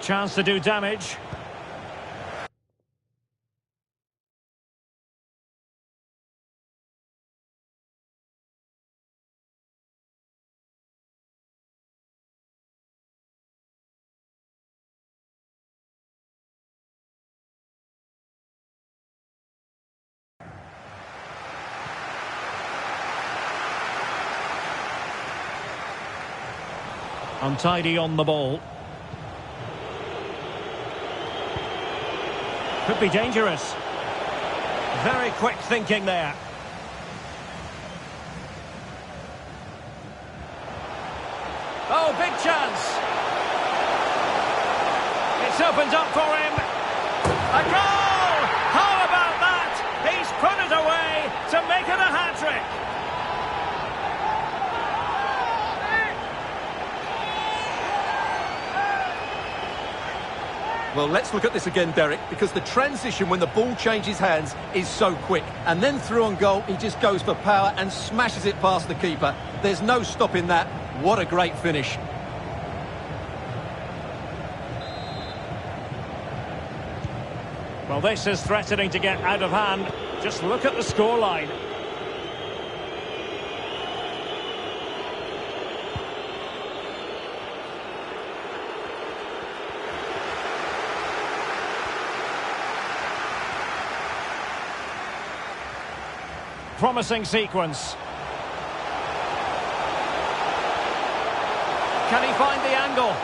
Chance to do damage. Untidy on the ball. Could be dangerous. Very quick thinking there. Oh, big chance. It's opened up for him. A goal! How about that? He's put it away to make it a hat-trick. Well, let's look at this again, Derek, because the transition when the ball changes hands is so quick. And then through on goal, he just goes for power and smashes it past the keeper. There's no stopping that. What a great finish. Well, this is threatening to get out of hand. Just look at the scoreline. Promising sequence. Can he find the angle?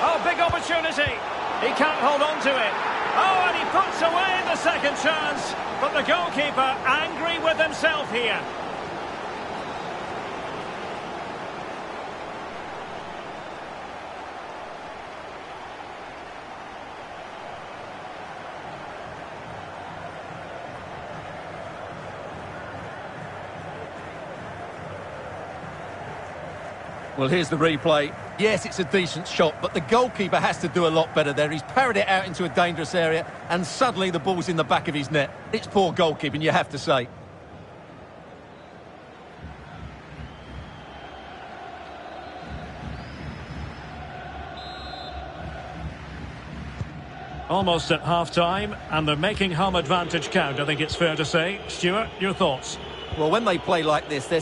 Oh, big opportunity. He can't hold on to it. Oh, and he puts away the second chance. But the goalkeeper angry with himself here. Well, here's the replay. Yes, it's a decent shot, but the goalkeeper has to do a lot better there. He's parried it out into a dangerous area, and suddenly the ball's in the back of his net. It's poor goalkeeping, you have to say. Almost at half-time, and they're making home advantage count, I think it's fair to say. Stuart, your thoughts? Well, when they play like this, they're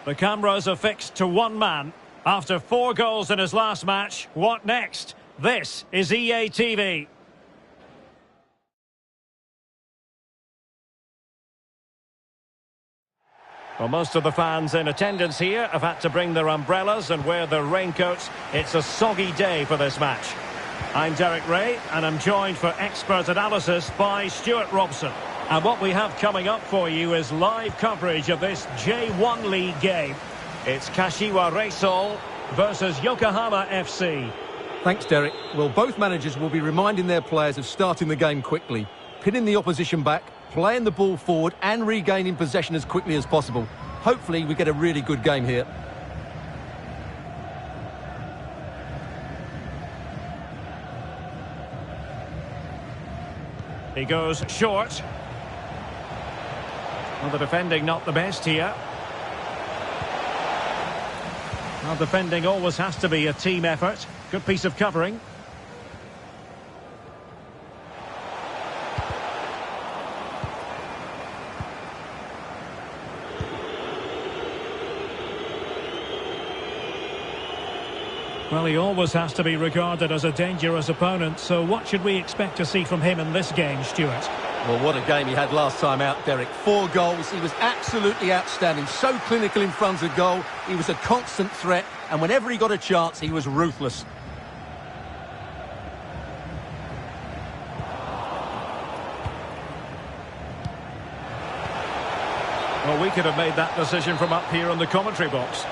The cameras are fixed to one man. After 4 goals in his last match, what next? This is EA TV. Well, most of the fans in attendance here have had to bring their umbrellas and wear their raincoats. It's a soggy day for this match. I'm Derek Ray, and I'm joined for expert analysis by Stuart Robson. And what we have coming up for you is live coverage of this J1 League game. It's Kashiwa Reysol versus Yokohama FC. Thanks, Derek. Well, both managers will be reminding their players of starting the game quickly, pinning the opposition back, playing the ball forward and regaining possession as quickly as possible. Hopefully we get a really good game here. He goes short. Well, the defending not the best here. Well, defending always has to be a team effort. Good piece of covering. Well, he always has to be regarded as a dangerous opponent, so what should we expect to see from him in this game, Stuart? Well, what a game he had last time out, Derek. 4 goals, he was absolutely outstanding, so clinical in front of goal, he was a constant threat, and whenever he got a chance, he was ruthless. Well, we could have made that decision from up here in the commentary box.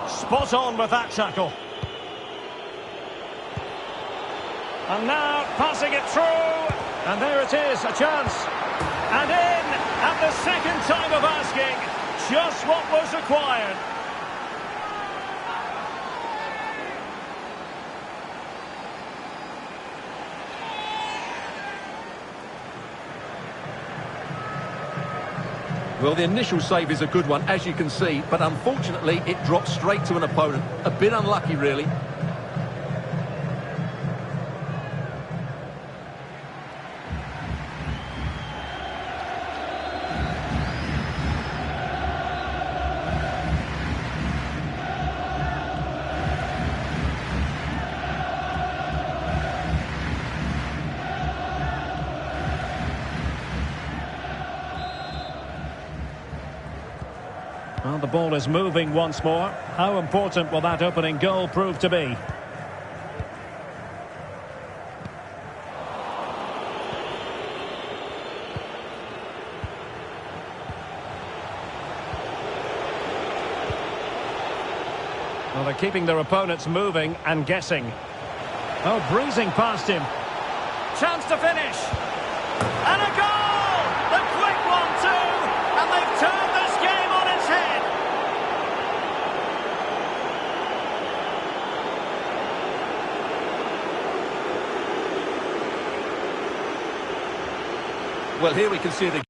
Spot on with that tackle. And now passing it through. And there it is, a chance. And in at the second time of asking. Just what was required. Well, the initial save is a good one, as you can see, but unfortunately it dropped straight to an opponent. A bit unlucky, really. Well, the ball is moving once more. How important will that opening goal prove to be? Well, they're keeping their opponents moving and guessing. Oh, breezing past him. Chance to finish. And a goal! The quick one too! And they've turned this game on its head. Well, here we can see the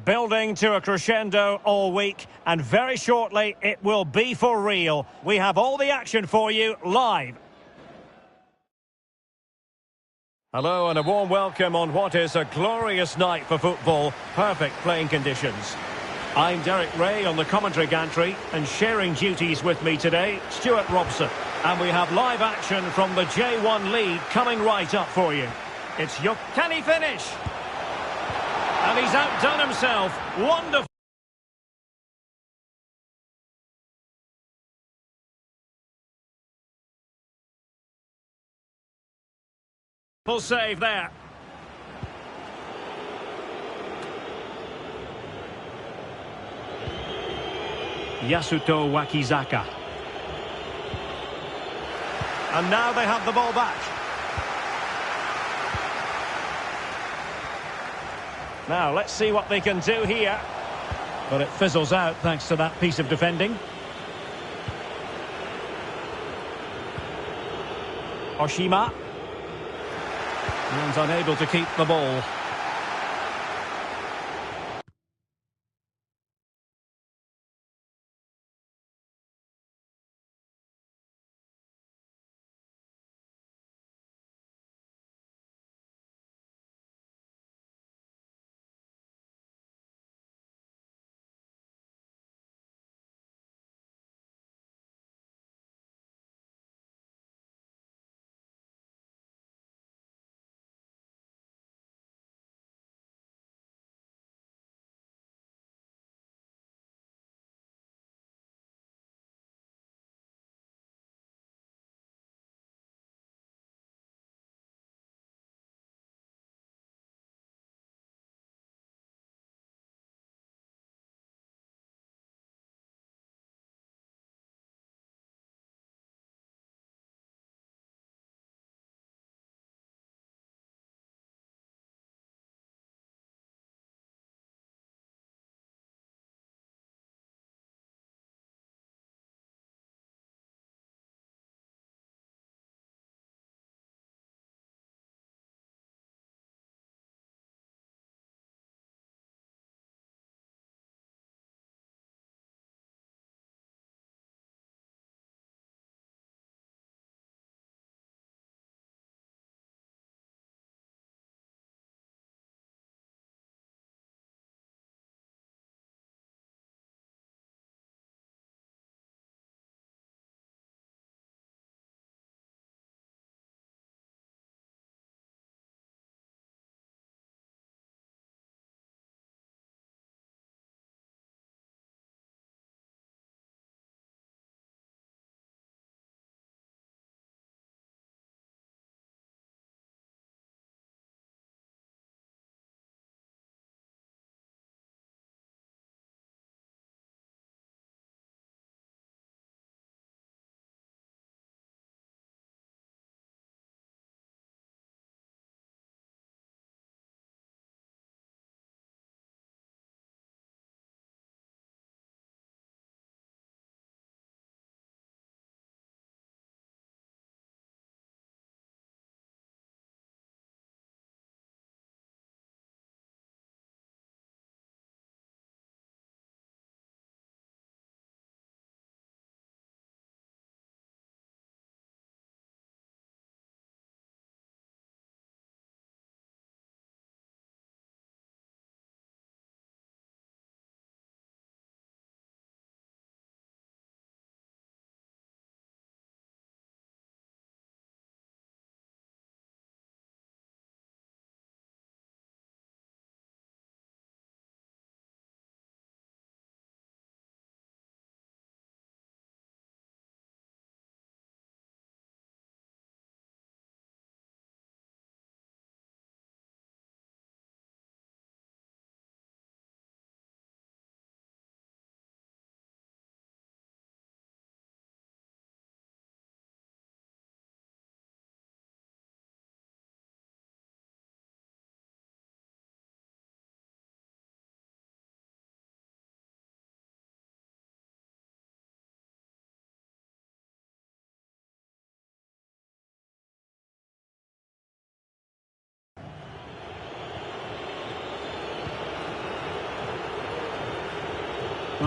Building to a crescendo all week, and very shortly it will be for real. We have all the action for you live. Hello and a warm welcome on what is a glorious night for football. Perfect playing conditions. I'm Derek Ray on the commentary gantry, and sharing duties with me today, Stuart Robson. And we have live action from the J1 League coming right up for you. It's your... Can he finish? And he's outdone himself. Wonderful. Full save there. Yasuto Wakizaka. And now they have the ball back. Now, let's see what they can do here. But it fizzles out thanks to that piece of defending. Oshima. And unable to keep the ball.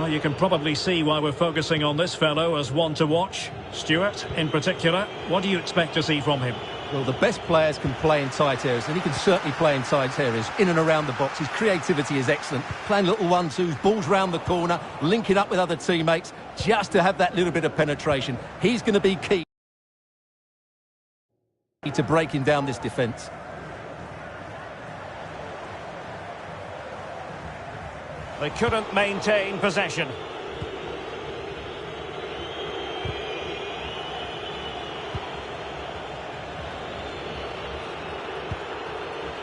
Well, you can probably see why we're focusing on this fellow as one to watch. Stuart, in particular, what do you expect to see from him? Well, the best players can play in tight areas, and he can certainly play in tight areas, in and around the box. His creativity is excellent. Playing little 1-2s, balls round the corner, linking up with other teammates, just to have that little bit of penetration. He's going to be key to breaking down this defence. They couldn't maintain possession.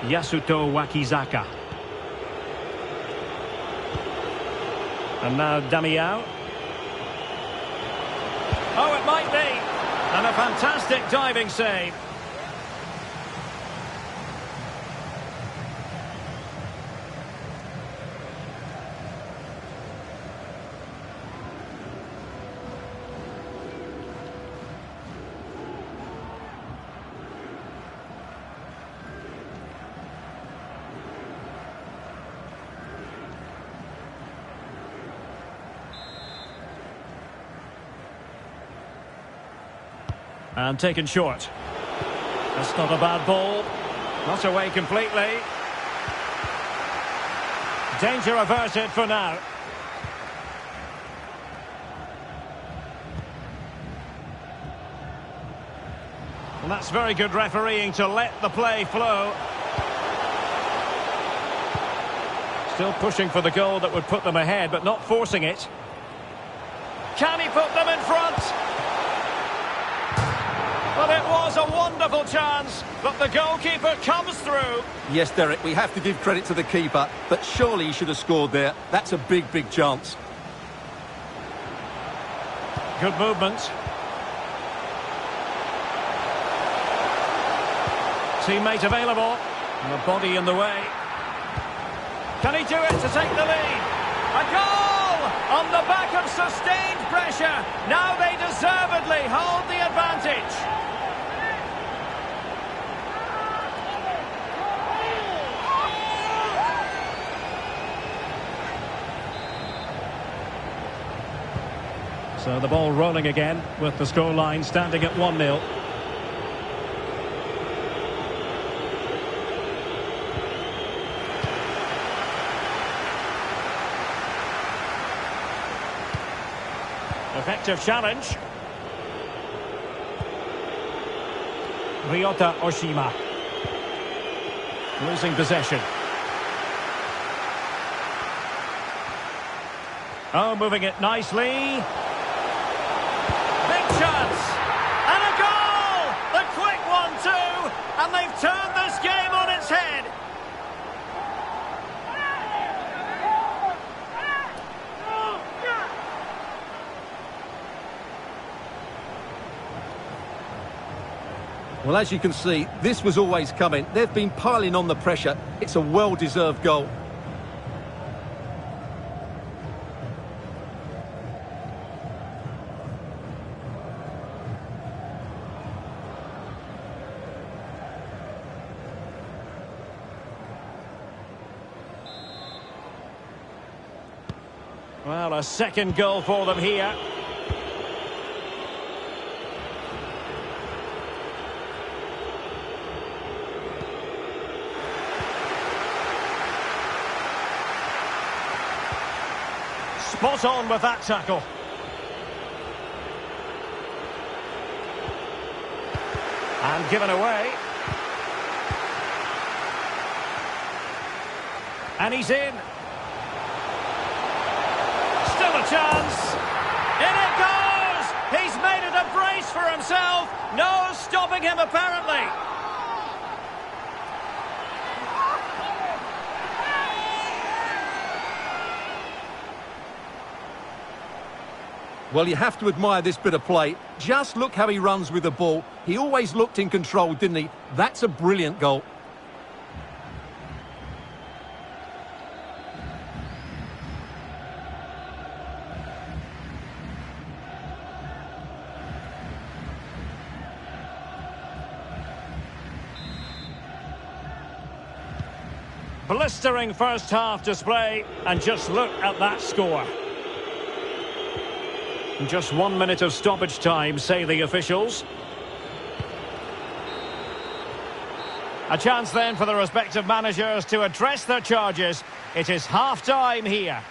Yasuto Wakizaka. And now Damiao. Oh, it might be. And a fantastic diving save. And taken short. That's not a bad ball. Not away completely. Danger averted for now. And that's very good refereeing to let the play flow. Still pushing for the goal that would put them ahead, but not forcing it. Can he put them in front? Well, it was a wonderful chance, but the goalkeeper comes through. Yes, Derek, we have to give credit to the keeper, but surely he should have scored there. That's a big, big chance. Good movement. Teammate available. And the body in the way. Can he do it to take the lead? A goal! On the back of sustained pressure. Now they deservedly hold the advantage. So the ball rolling again with the scoreline standing at 1-0. Effective challenge. Ryota Oshima. Losing possession. Oh, moving it nicely. Big chance. And a goal! The quick 1-2. And they've turned this game on its head. Well, as you can see, this was always coming. They've been piling on the pressure. It's a well-deserved goal. Well, a second goal for them here. Spot on with that tackle. And given away. And he's in. Still a chance. In it goes! He's made it a brace for himself. No stopping him, apparently. Well, you have to admire this bit of play. Just look how he runs with the ball. He always looked in control, didn't he? That's a brilliant goal. Blistering first half display, and just look at that score. Just 1 minute of stoppage time, say the officials. A chance then for the respective managers to address their charges. It is half-time here.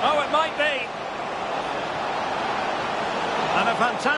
Oh, it might be. And a fantastic...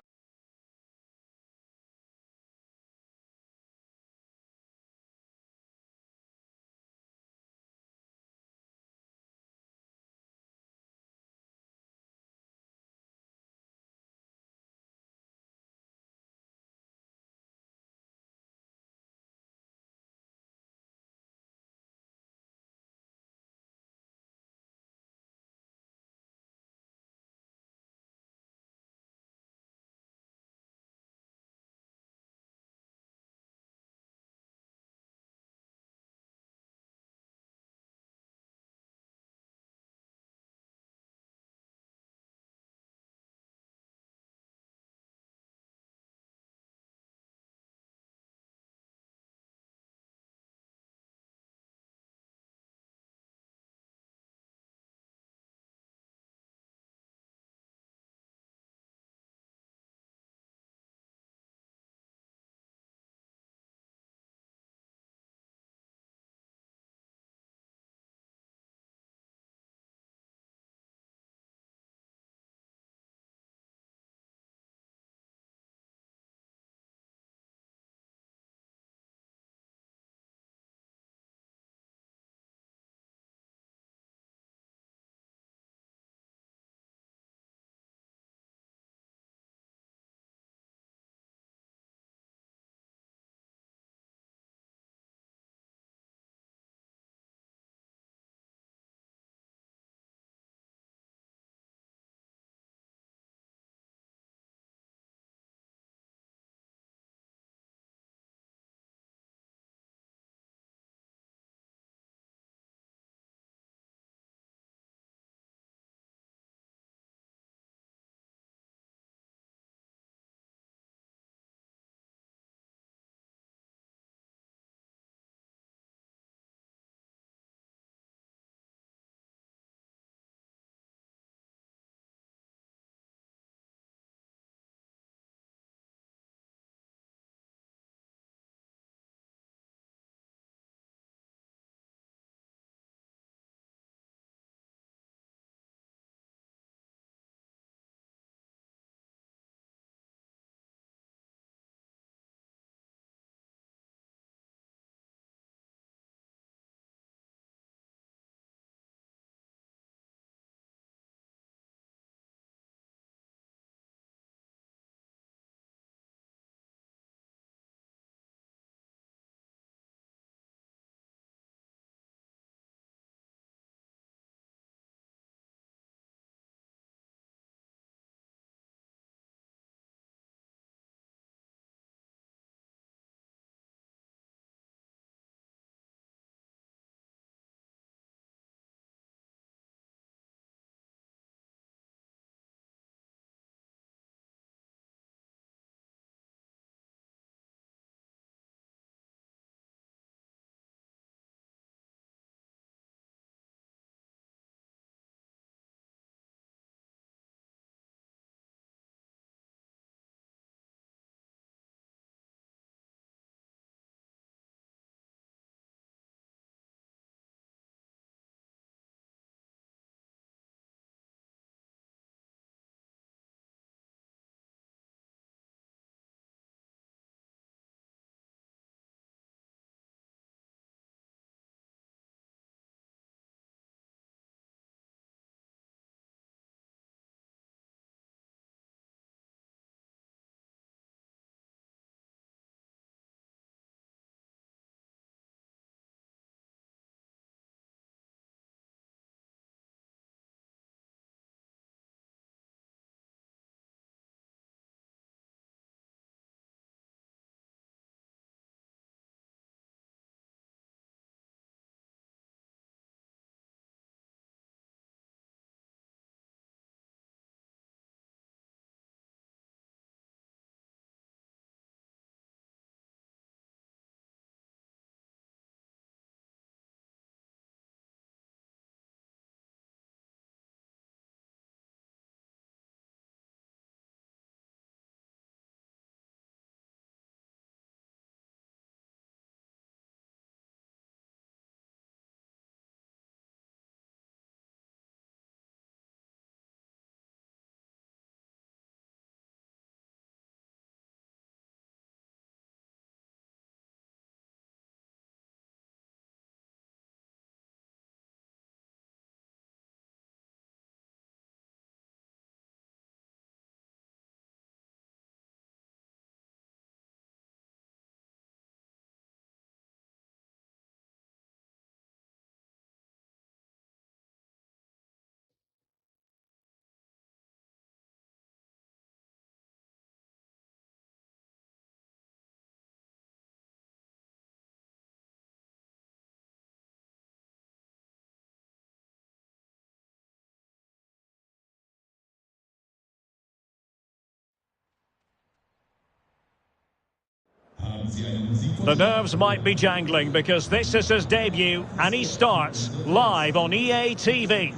The nerves might be jangling because this is his debut and he starts live on EA TV.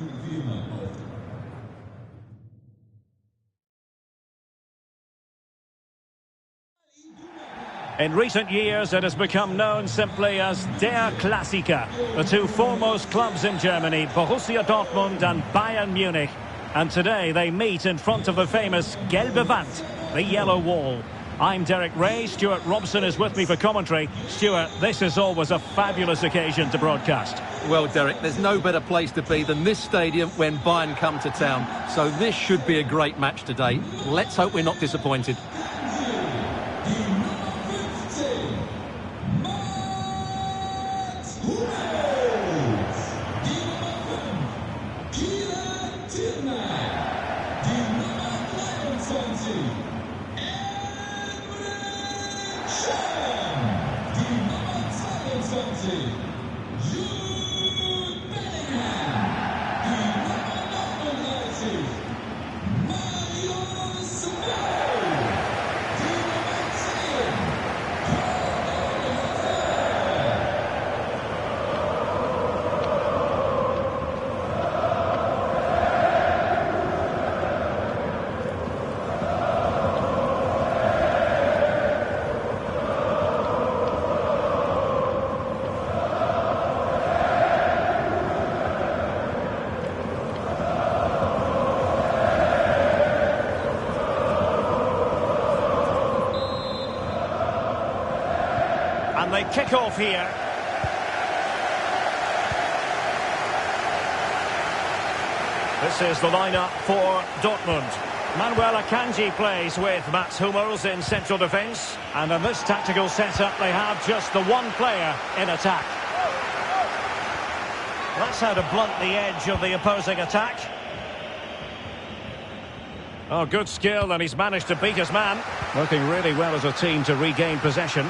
In recent years, it has become known simply as Der Klassiker. The two foremost clubs in Germany, Borussia Dortmund and Bayern Munich. And today they meet in front of the famous Gelbe Wand, the yellow wall. I'm Derek Ray, Stuart Robson is with me for commentary. Stuart, this is always a fabulous occasion to broadcast. Well, Derek, there's no better place to be than this stadium when Bayern come to town. So this should be a great match today. Let's hope we're not disappointed. And they kick off here. This is the lineup for Dortmund. Manuel Akanji plays with Mats Hummels in central defence. And in this tactical setup, they have just the one player in attack. That's how to blunt the edge of the opposing attack. Oh, good skill, and he's managed to beat his man. Working really well as a team to regain possession.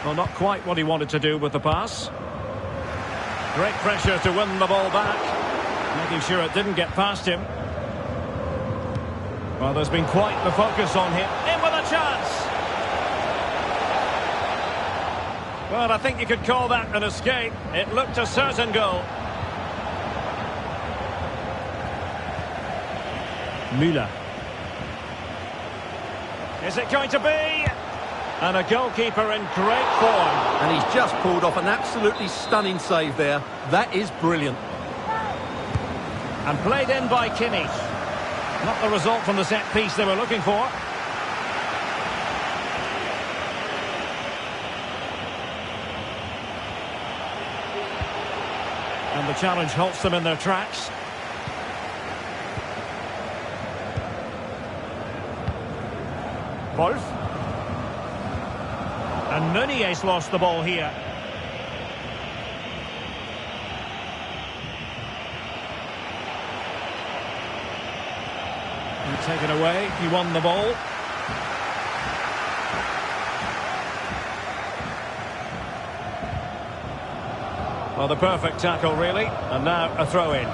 Well, not quite what he wanted to do with the pass. Great pressure to win the ball back. Making sure it didn't get past him. Well, there's been quite the focus on him. In with a chance! Well, I think you could call that an escape. It looked a certain goal. Müller. Is it going to be? And a goalkeeper in great form. And he's just pulled off an absolutely stunning save there. That is brilliant. And played in by Kimmich. Not the result from the set piece they were looking for. And the challenge halts them in their tracks. Wolf. And Nunez lost the ball here. And taken away, he won the ball. Well, the perfect tackle, really. And now a throw-in.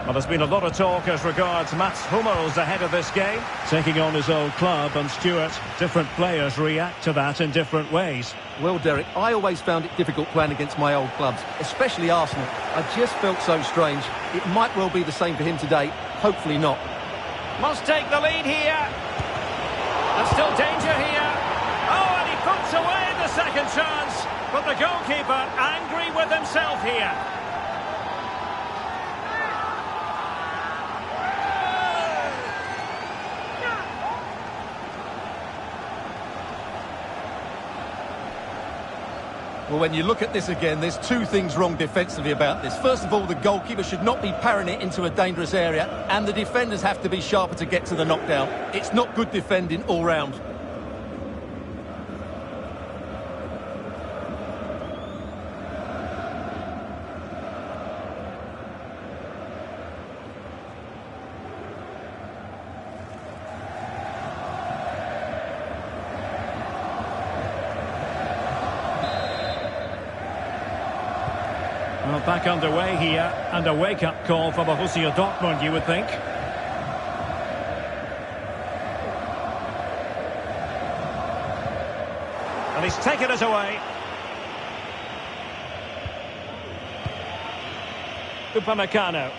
Well, there's been a lot of talk as regards Mats Hummels ahead of this game. Taking on his old club, and Stuart, different players react to that in different ways. Well, Derek, I always found it difficult playing against my old clubs, especially Arsenal. I just felt so strange. It might well be the same for him today. Hopefully not. Must take the lead here. And still danger here. Oh, and he puts away the second chance. But the goalkeeper angry with himself here. Well, when you look at this again, there's two things wrong defensively about this. First of all, the goalkeeper should not be parrying it into a dangerous area, and the defenders have to be sharper to get to the knockdown. It's not good defending all round. Well, back underway here, and a wake-up call for Borussia Dortmund, you would think. And he's taken it away. Upamecano.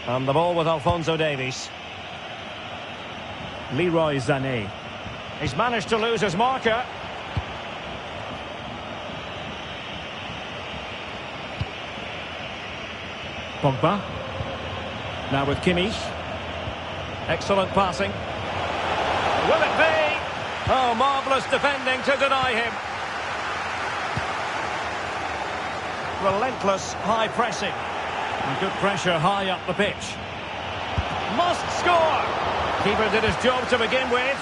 And the ball with Alphonso Davies. Leroy Sané. He's managed to lose his marker. Pogba. Now with Kimmich. Excellent passing. Will it be? Oh, marvellous defending to deny him. Relentless high pressing. And good pressure high up the pitch. Must score! Keeper did his job to begin with.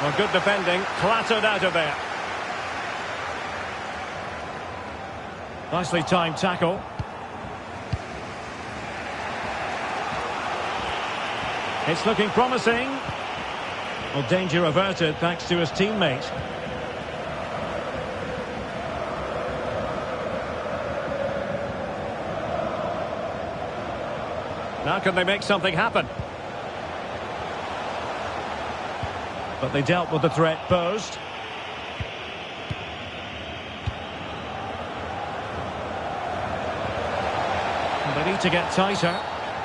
Well, good defending, clattered out of there. Nicely timed tackle. It's looking promising. Well, danger averted thanks to his teammate. Now can they make something happen? But they dealt with the threat posed. And they need to get tighter.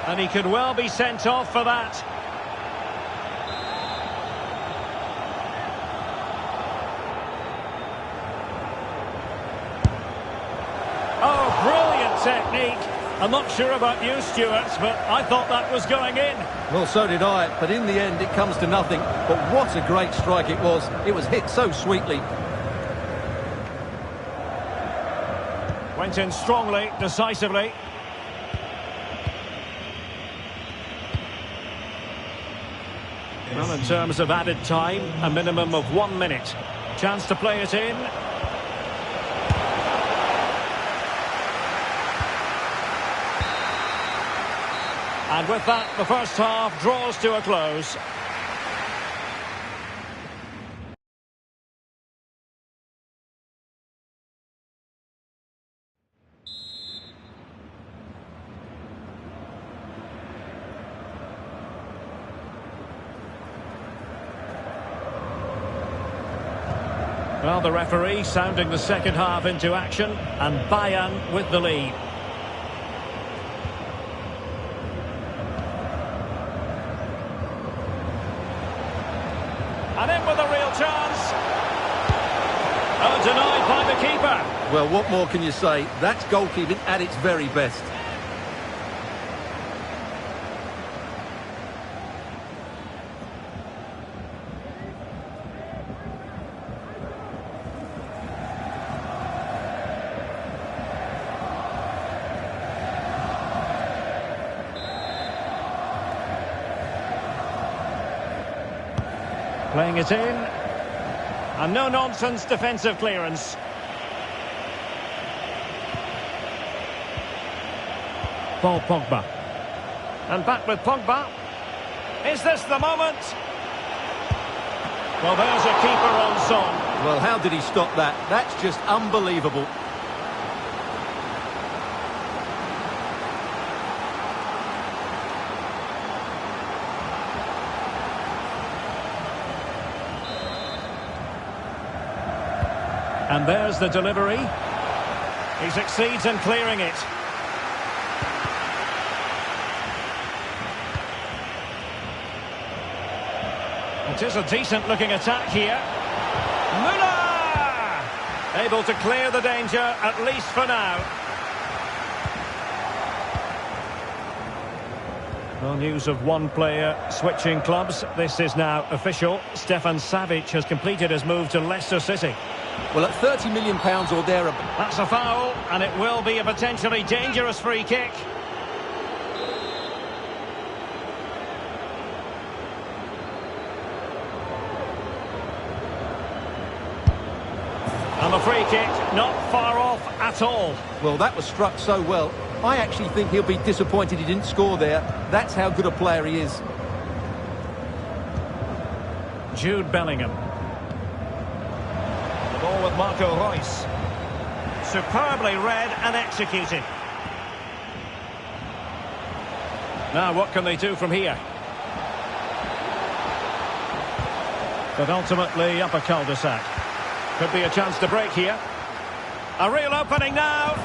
And he could well be sent off for that. Oh, brilliant technique. I'm not sure about you, Stuart, but I thought that was going in. Well, so did I, but in the end it comes to nothing. But what a great strike it was. It was hit so sweetly. Went in strongly, decisively. Well, in terms of added time, a minimum of 1 minute. Chance to play it in. And with that, the first half draws to a close. Well, the referee sounding the second half into action, and Bayern with the lead. And in with a real chance. Oh, denied by the keeper. Well, what more can you say? That's goalkeeping at its very best. Playing it in. And no-nonsense defensive clearance. Paul Pogba. And back with Pogba. Is this the moment? Well, there's a keeper on song. Well, how did he stop that? That's just unbelievable. And there's the delivery. He succeeds in clearing it. It is a decent-looking attack here. Müller! Able to clear the danger, at least for now. Well, news of one player switching clubs. This is now official. Stefan Savic has completed his move to Leicester City. Well, at £30 million or thereabouts. That's a foul, and it will be a potentially dangerous free kick. And the free kick not far off at all. Well, that was struck so well. I actually think he'll be disappointed he didn't score there. That's how good a player he is. Jude Bellingham. The ball with Marco Reus. Superbly read and executed. Now, what can they do from here? But ultimately, up a cul-de-sac. Could be a chance to break here. A real opening now.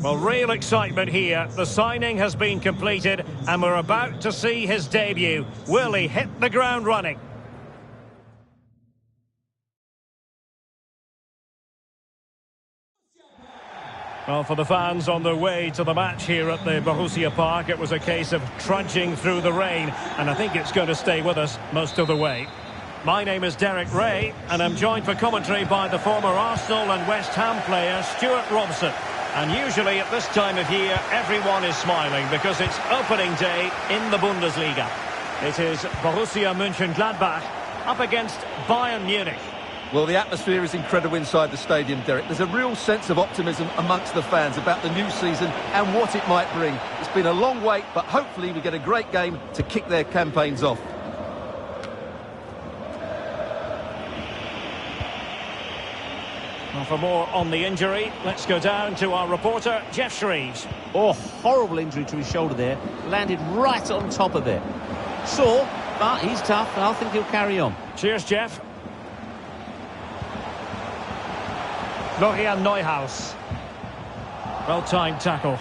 Well, real excitement here. The signing has been completed and we're about to see his debut. Will he hit the ground running? Well, for the fans on their way to the match here at the Borussia Park, it was a case of trudging through the rain, and I think it's going to stay with us most of the way. My name is Derek Ray, and I'm joined for commentary by the former Arsenal and West Ham player Stuart Robson. And usually at this time of year, everyone is smiling because it's opening day in the Bundesliga. It is Borussia Mönchengladbach up against Bayern Munich. Well, the atmosphere is incredible inside the stadium, Derek. There's a real sense of optimism amongst the fans about the new season and what it might bring. It's been a long wait, but hopefully we get a great game to kick their campaigns off. Well, for more on the injury, let's go down to our reporter, Jeff Shreves. Oh, horrible injury to his shoulder there. Landed right on top of it. Sore, but he's tough, and I think he'll carry on. Cheers, Jeff. Florian Neuhaus. Well-timed tackle.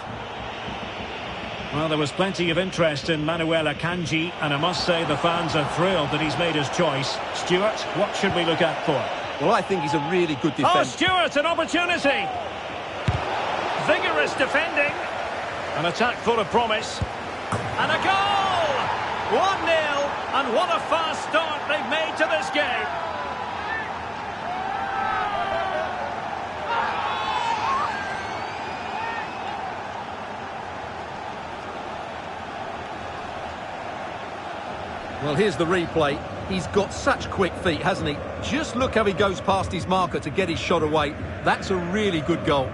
Well, there was plenty of interest in Manuel Akanji, and I must say the fans are thrilled that he's made his choice. Stuart, what should we look out for? Well, I think he's a really good defender. Oh, Stuart, an opportunity! Vigorous defending. An attack full of promise. And a goal! 1-0, and what a fast start they've made to this game. Well, here's the replay. He's got such quick feet, hasn't he? Just look how he goes past his marker to get his shot away. That's a really good goal.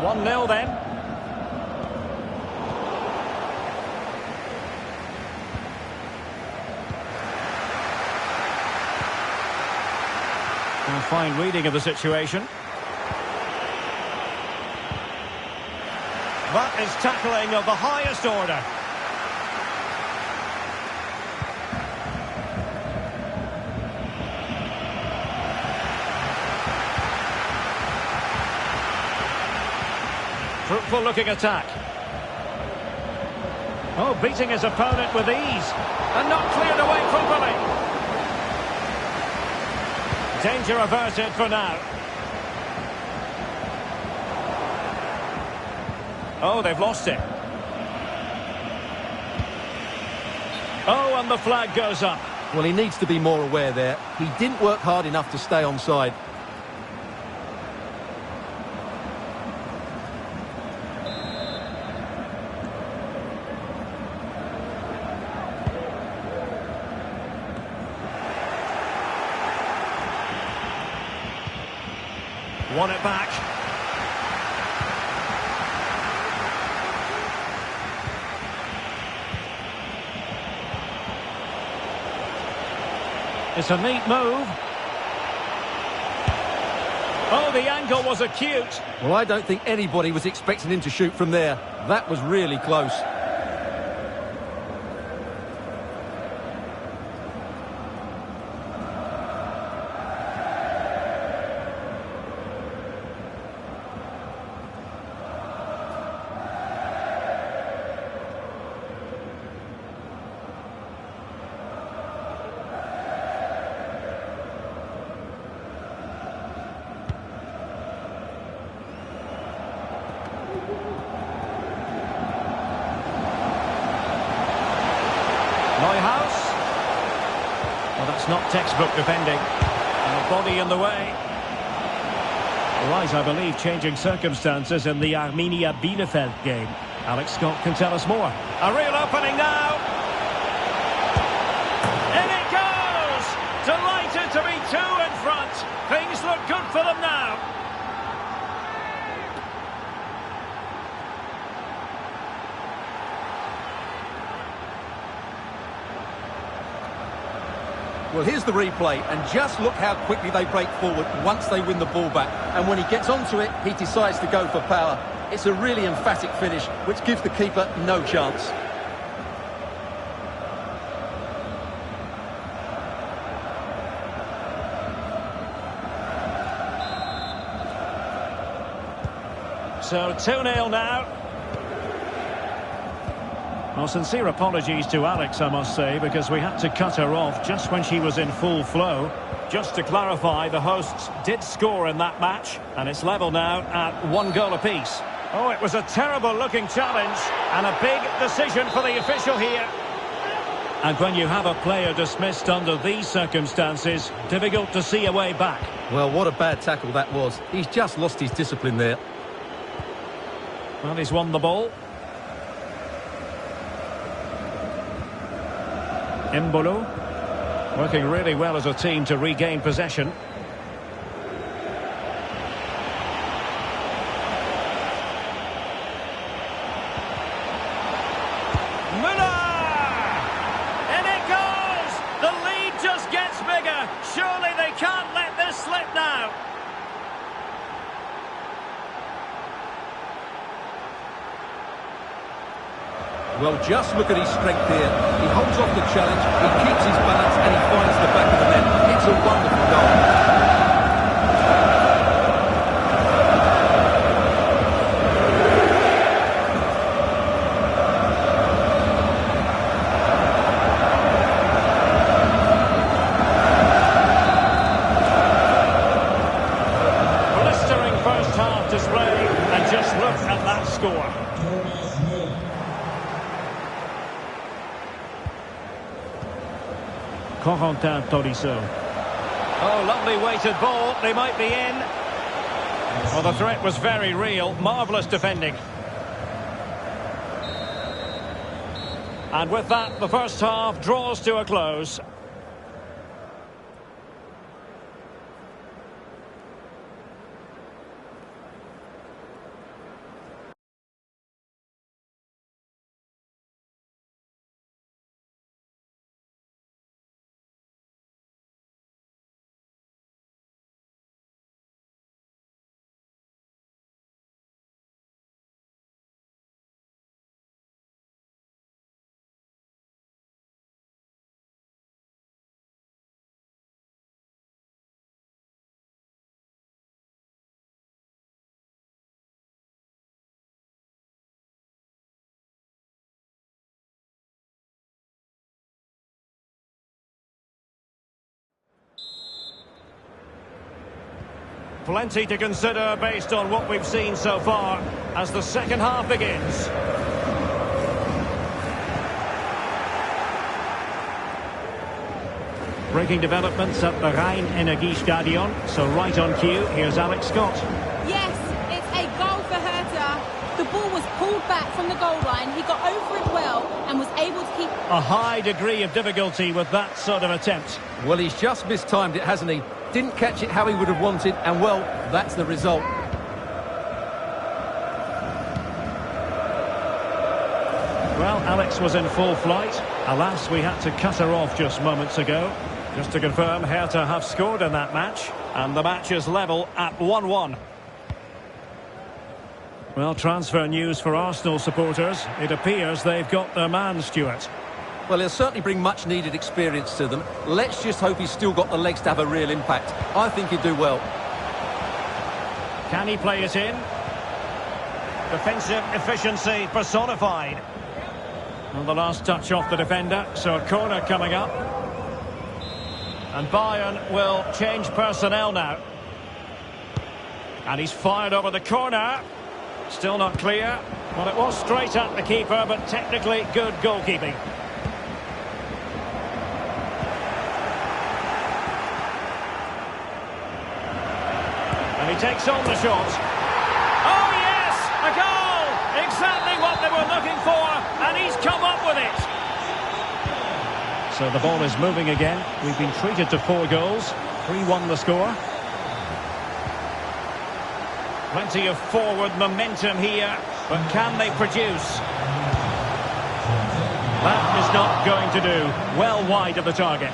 1-0 then. A fine reading of the situation. That is tackling of the highest order. Fruitful looking attack. Oh, beating his opponent with ease. And not cleared away properly. Danger averted for now. Oh, they've lost it. Oh, and the flag goes up. Well, he needs to be more aware there. He didn't work hard enough to stay onside. Won it back. It's a neat move. Oh, the angle was acute. Well, I don't think anybody was expecting him to shoot from there. That was really close. Well, that's not textbook defending. And the body in the way. Right, I believe, changing circumstances in the Arminia Bielefeld game. Alex Scott can tell us more. A real opening now. In it goes! Delighted to be two in front. Things look good for them now. Well, here's the replay, and just look how quickly they break forward once they win the ball back. And when he gets onto it, he decides to go for power. It's a really emphatic finish, which gives the keeper no chance. So 2-0 now. Well, sincere apologies to Alex, I must say, because we had to cut her off just when she was in full flow. Just to clarify, the hosts did score in that match, and it's level now at 1 goal apiece. Oh, it was a terrible-looking challenge, and a big decision for the official here. And when you have a player dismissed under these circumstances, difficult to see a way back. Well, what a bad tackle that was. He's just lost his discipline there. Well, he's won the ball. Mbolo, working really well as a team to regain possession. Müller! And it goes! The lead just gets bigger. Surely they can't let this slip now. Well, just look at his strength here. He holds off the challenge, he keeps his balance, and he finds the back of the net. It's a wonderful goal. Blistering first half display, and just look at that score. Corentin Tolisso. Oh, lovely weighted ball. They might be in. Well, the threat was very real. Marvellous defending. And with that, the first half draws to a close. Plenty to consider based on what we've seen so far as the second half begins. Breaking developments at the Rhein-Energiestadion. So right on cue, here's Alex Scott. Yes, it's a goal for Hertha. The ball was pulled back from the goal line. He got over it well and was able to keep... A high degree of difficulty with that sort of attempt. Well, he's just mistimed it, hasn't he? Didn't catch it how he would have wanted, and well, that's the result. Well, Alex was in full flight. Alas, we had to cut her off just moments ago. Just to confirm, Hertha have scored in that match, and the match is level at 1-1. Well, transfer news for Arsenal supporters. It appears they've got their man, Stuart. Well, he'll certainly bring much-needed experience to them. Let's just hope he's still got the legs to have a real impact. I think he'd do well. Can he play it in? Defensive efficiency personified. Well, the last touch off the defender, so a corner coming up. And Bayern will change personnel now. And he's fired over the corner. Still not clear. Well, it was straight at the keeper, but technically good goalkeeping. And he takes on the shot. Oh, yes! A goal! Exactly what they were looking for, and he's come up with it. So the ball is moving again. We've been treated to 4 goals. 3-1 the score. Plenty of forward momentum here, but can they produce? That is not going to do. Well wide of the target.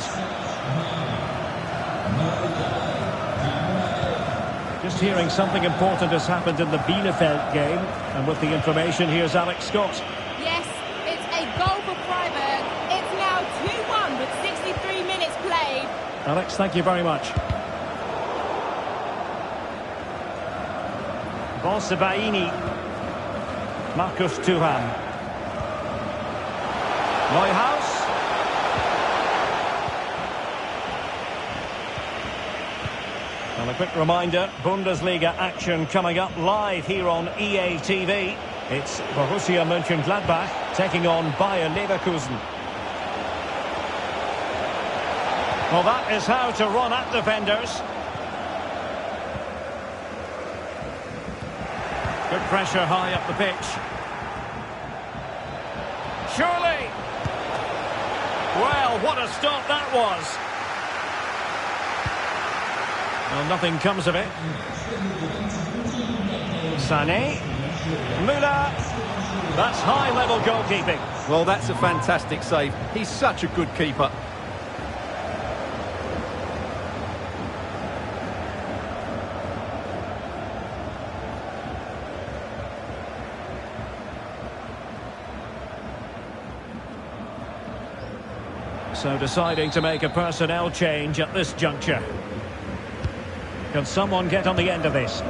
Just hearing something important has happened in the Bielefeld game, and with the information, here's Alex Scott. Yes, it's a goal for Freiburg. It's now 2-1 with 63 minutes played. Alex, thank you very much. Bonsabaini. Marcus Thuram. Neuhaus. And a quick reminder, Bundesliga action coming up live here on EA TV. It's Borussia Mönchengladbach taking on Bayer Leverkusen. Well, that is how to run at defenders. Good pressure high up the pitch. Surely! Well, what a stop that was! Well, nothing comes of it. Sané. Müller. That's high-level goalkeeping. Well, that's a fantastic save. He's such a good keeper. So deciding to make a personnel change at this juncture. Can someone get on the end of this?